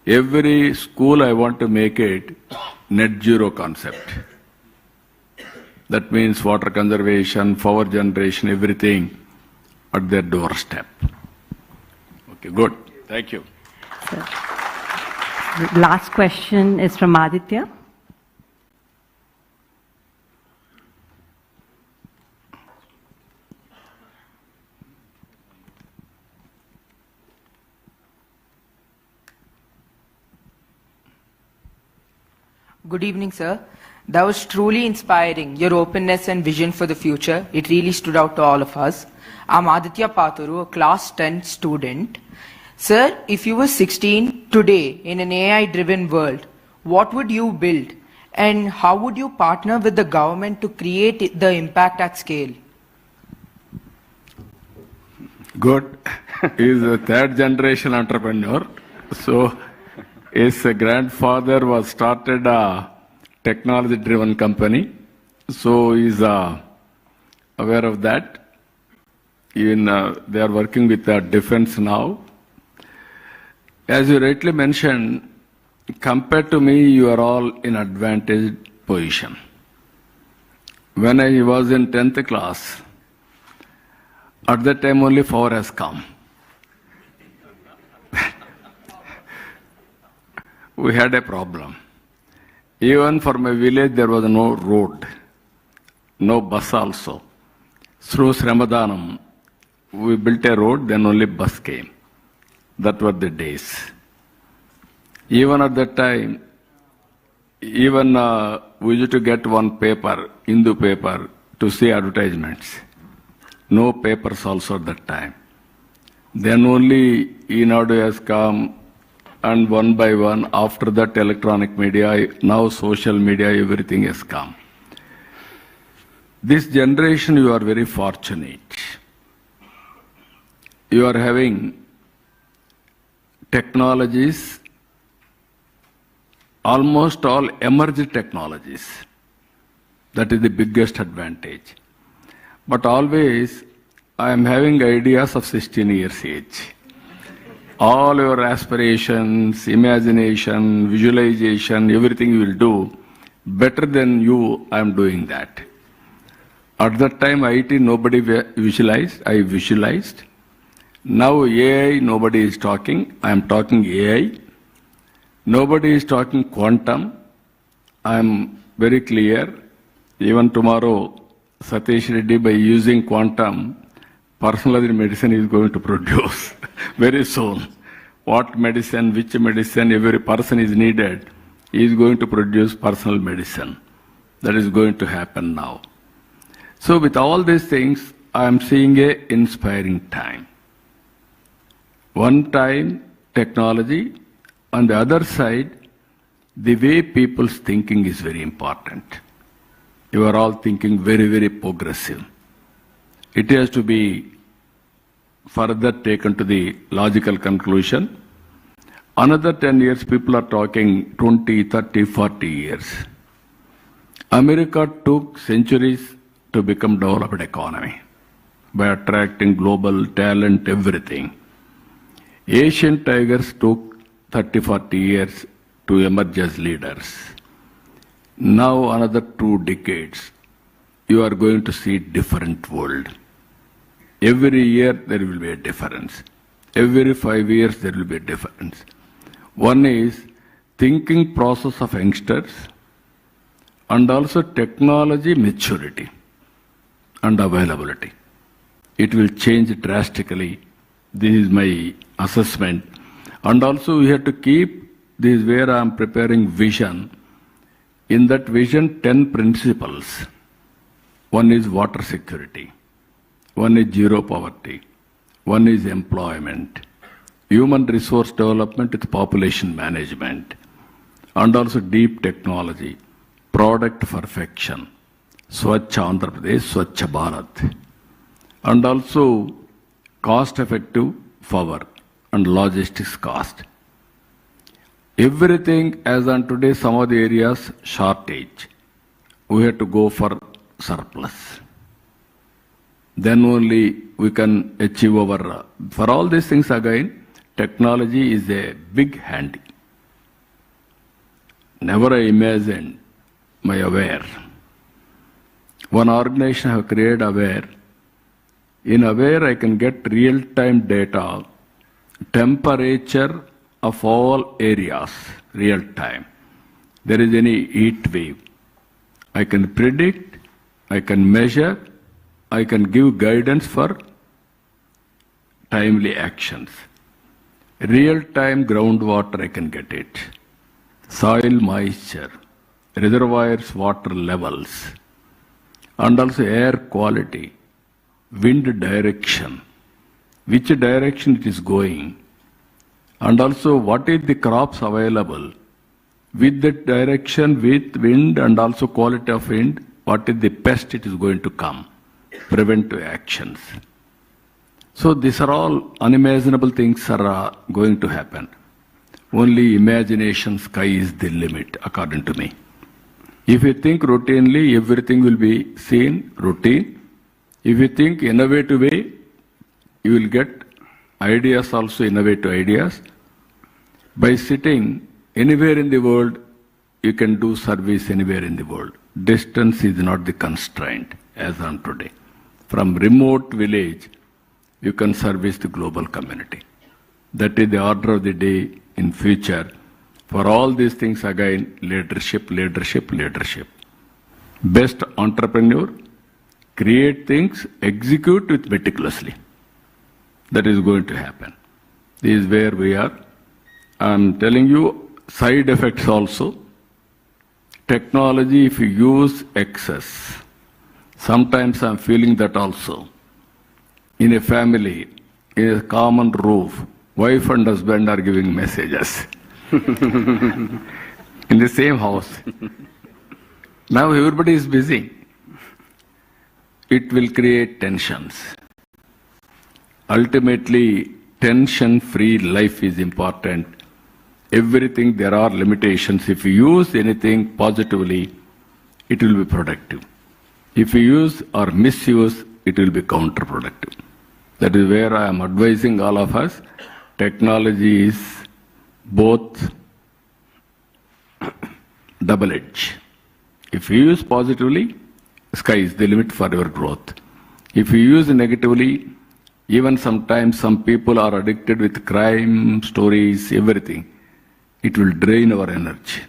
Every school I want to make it net zero concept. That means water conservation, power generation, everything at their doorstep. Okay, good. Thank you. So, last question is from Aditya. Good evening, sir. That was truly inspiring, your openness and vision for the future. It really stood out to all of us. I'm Aditya Paturu, a class 10 student. Sir, if you were 16 today in an AI-driven world, what would you build? And how would you partner with the government to create the impact at scale? Good. He is a third generation entrepreneur. So his grandfather was started a technology-driven company. So he is aware of that. Even they are working with defense now. As you rightly mentioned, compared to me, you are all in advantaged position. When I was in 10th class, at that time only 4 has come. We had a problem. Even for my village, there was no road, no bus also. Through Sramadhanam, we built a road, then only bus came. That were the days. Even at that time, even we used to get one paper, Hindu paper, to see advertisements. No papers also at that time. Then only eNadu has come, and one by one, after that electronic media, now social media, everything has come. This generation, you are very fortunate. You are having technologies, almost all emerging technologies. That is the biggest advantage. But always, I am having ideas of 16 years age. All your aspirations, imagination, visualization, everything you will do, better than you, I am doing that. At that time, IT, nobody visualized, I visualized. Now AI, nobody is talking, I am talking AI. Nobody is talking quantum. I am very clear. Even tomorrow, Satish Reddy, by using quantum, personalized medicine is going to produce very soon. What medicine, which medicine, every person is needed, he is going to produce personal medicine. That is going to happen now. So with all these things, I am seeing an inspiring time. One time, technology. On the other side, the way people's thinking is very important. You are all thinking very, very progressive. It has to be further taken to the logical conclusion. Another 10 years, people are talking 20, 30, 40 years. America took centuries to become developed economy by attracting global talent, everything. Asian tigers took 30, 40 years to emerge as leaders. Now another 2 decades, you are going to see different world. Every year there will be a difference. Every 5 years there will be a difference. One is thinking process of youngsters and also technology maturity and availability. It will change drastically. This is my assessment. And also we have to keep this is where I am preparing vision. In that vision, 10 principles. One is water security. One is zero poverty. One is employment. Human resource development with population management. And also deep technology. Product perfection. Swachh Andhra Pradesh, Swachh Bharat. And also cost-effective power and logistics cost. Everything as on today, some of the areas shortage. We have to go for surplus. Then only we can achieve our... For all these things again, technology is a big handy. Never I imagined my Aware. One organization have created Aware. In Aware, I can get real-time data, temperature of all areas, real-time. There is any heat wave. I can predict, I can measure, I can give guidance for timely actions. Real-time groundwater, I can get it. Soil moisture, reservoirs water levels, and also air quality, wind direction, which direction it is going, and also what is the crops available, with the direction, with wind and also quality of wind, what is the pest it is going to come, preventive actions. So these are all unimaginable things are going to happen. Only imagination, sky is the limit, according to me. If you think routinely, everything will be seen routine. If you think innovative way, you will get ideas also, innovative ideas. By sitting anywhere in the world, you can do service anywhere in the world. Distance is not the constraint as on today. From remote village, you can service the global community. That is the order of the day in future. For all these things again, leadership, leadership, leadership. Best entrepreneur, create things, execute it meticulously. That is going to happen. This is where we are. I am telling you side effects also. Technology, if you use excess, sometimes I am feeling that also. In a family, in a common roof, wife and husband are giving messages. In the same house. Now everybody is busy. It will create tensions. Ultimately, tension-free life is important. Everything, there are limitations. If you use anything positively, it will be productive. If you use or misuse, it will be counterproductive. That is where I am advising all of us. Technology is both double-edged. If you use positively, sky is the limit for your growth. If you use negatively, even sometimes some people are addicted with crime, stories, everything. It will drain our energy.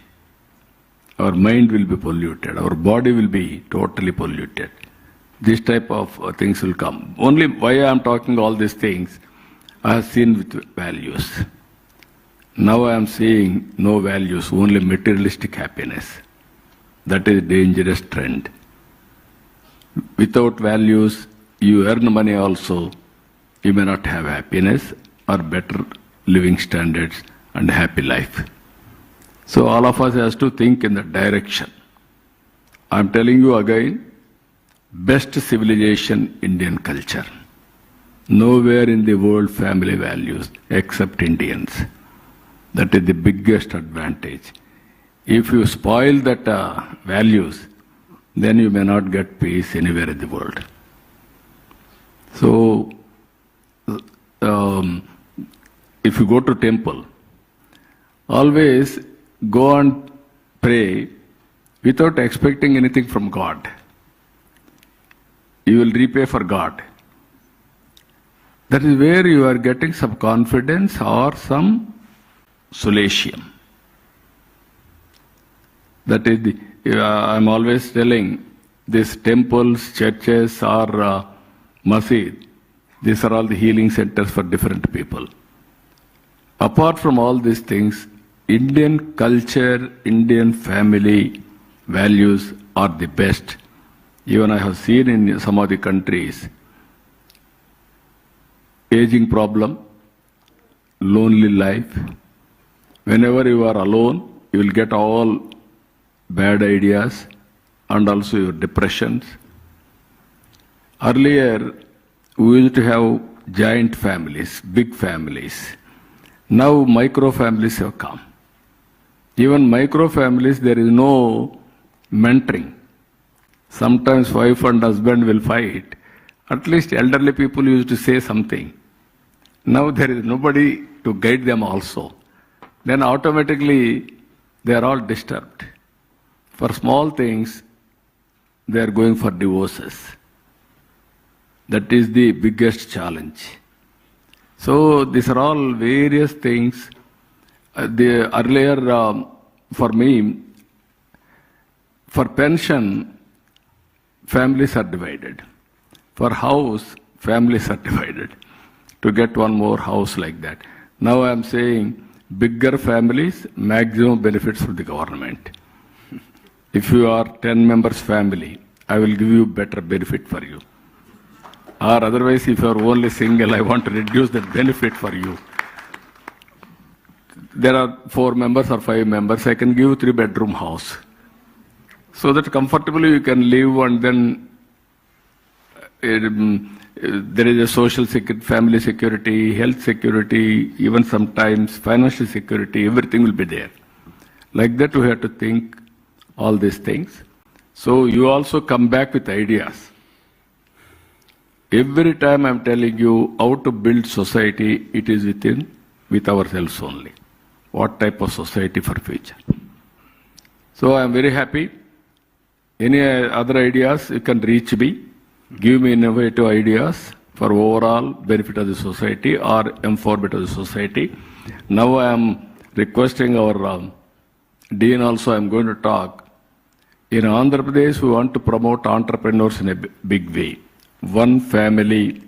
Our mind will be polluted. Our body will be totally polluted. This type of things will come. Only why I am talking all these things, I have seen with values. Now I am seeing no values, only materialistic happiness. That is a dangerous trend. Without values, you earn money also, you may not have happiness or better living standards and happy life. So all of us has to think in that direction. I am telling you again, best civilization, Indian culture. Nowhere in the world family values except Indians. That is the biggest advantage. If you spoil that values, then you may not get peace anywhere in the world. So, if you go to temple, always go and pray without expecting anything from God. You will repay for God. That is where you are getting some confidence or some solatium. That is the, I am always telling, these temples, churches or masjid, these are all the healing centers for different people. Apart from all these things, Indian culture, Indian family values are the best. Even I have seen in some of the countries, aging problem, lonely life. Whenever you are alone, you will get all bad ideas and also your depressions. Earlier, we used to have giant families, big families. Now micro families have come. Even micro families, there is no mentoring. Sometimes wife and husband will fight. At least elderly people used to say something. Now there is nobody to guide them also. Then automatically they are all disturbed. For small things, they are going for divorces. That is the biggest challenge. So these are all various things. Earlier, for me, for pension, families are divided. For house, families are divided. To get one more house like that. Now I am saying bigger families, maximum benefits from the government. If you are 10 members family, I will give you better benefit for you. Or otherwise, if you are only single, I want to reduce that benefit for you. There are 4 members or 5 members, I can give you 3-bedroom house. So that comfortably you can live, and then there is a social security, family security, health security, even sometimes financial security, everything will be there. Like that we have to think all these things. So you also come back with ideas. Every time I'm telling you how to build society, it is with ourselves only. What type of society for future? So I'm very happy. Any other ideas, you can reach me. Give me innovative ideas for overall benefit of the society or empowerment of the society. Now I am requesting our Dean also, I am going to talk. In Andhra Pradesh, we want to promote entrepreneurs in a big way. One family,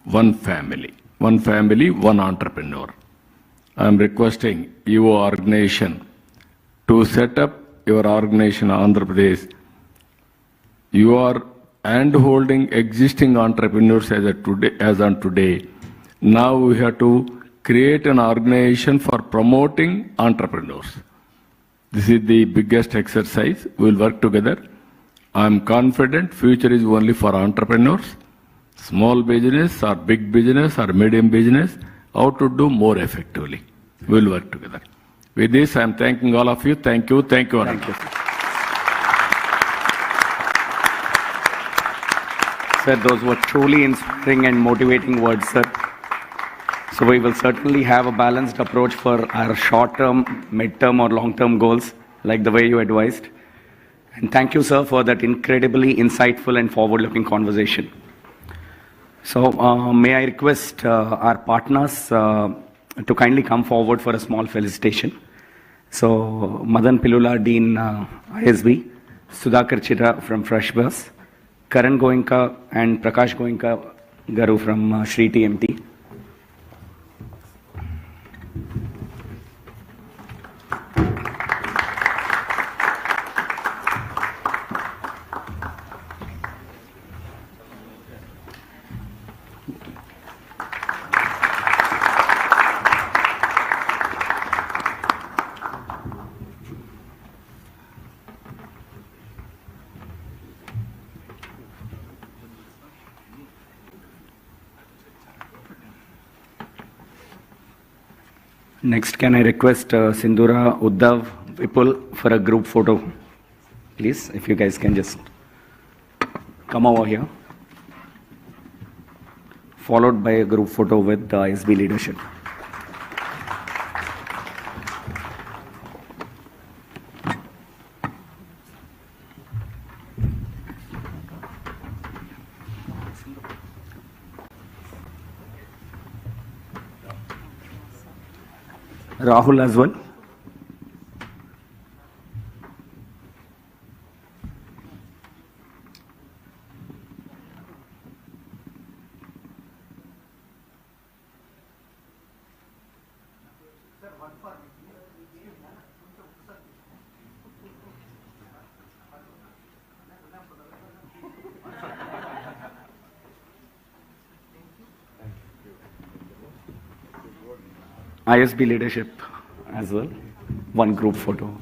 one entrepreneur. I am requesting your organization to set up your organization in Andhra Pradesh. You are hand-holding existing entrepreneurs as on today. Now we have to create an organization for promoting entrepreneurs. This is the biggest exercise. We will work together. I am confident future is only for entrepreneurs, small business or big business or medium business, how to do more effectively. We will work together. With this, I am thanking all of you. Thank you. Thank you. Thank you. Sir, those were truly inspiring and motivating words, sir. So we will certainly have a balanced approach for our short-term, mid-term or long-term goals, like the way you advised. And thank you, sir, for that incredibly insightful and forward-looking conversation. So may I request our partners to kindly come forward for a small felicitation. So Madan Pilula, Dean ISB, Sudhakar Chitra from Fresh Bus, Karan Goenka and Prakash Goenka Garu from Shri TMT. Next, can I request Sindhura, Udbhav, Vipul for a group photo, please, if you guys can just come over here, followed by a group photo with the ISB leadership. Rahul as well. ISB leadership as well. One group photo.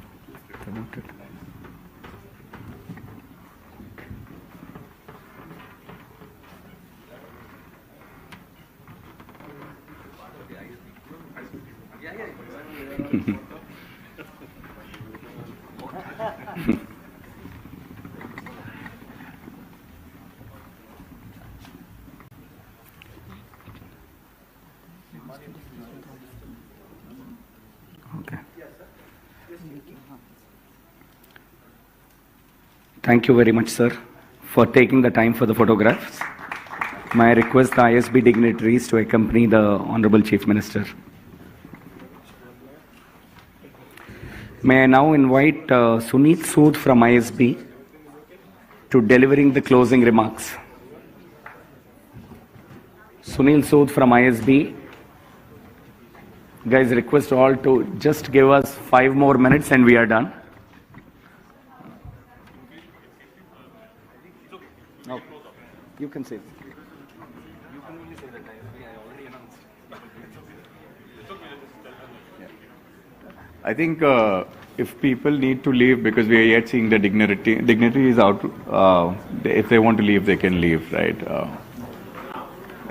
Okay. Thank you very much, sir, for taking the time for the photographs. May I request the ISB dignitaries to accompany the Honorable Chief Minister. May I now invite Sunit Sood from ISB to delivering the closing remarks. Sunil Sood from ISB. Guys, request all to just give us 5 more minutes and we are done. No, you can say. You can only say that I already announced. I think if people need to leave because we are yet seeing the dignity is out. If they want to leave, they can leave, right?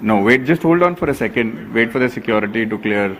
No, wait, just hold on for a second. Wait for the security to clear.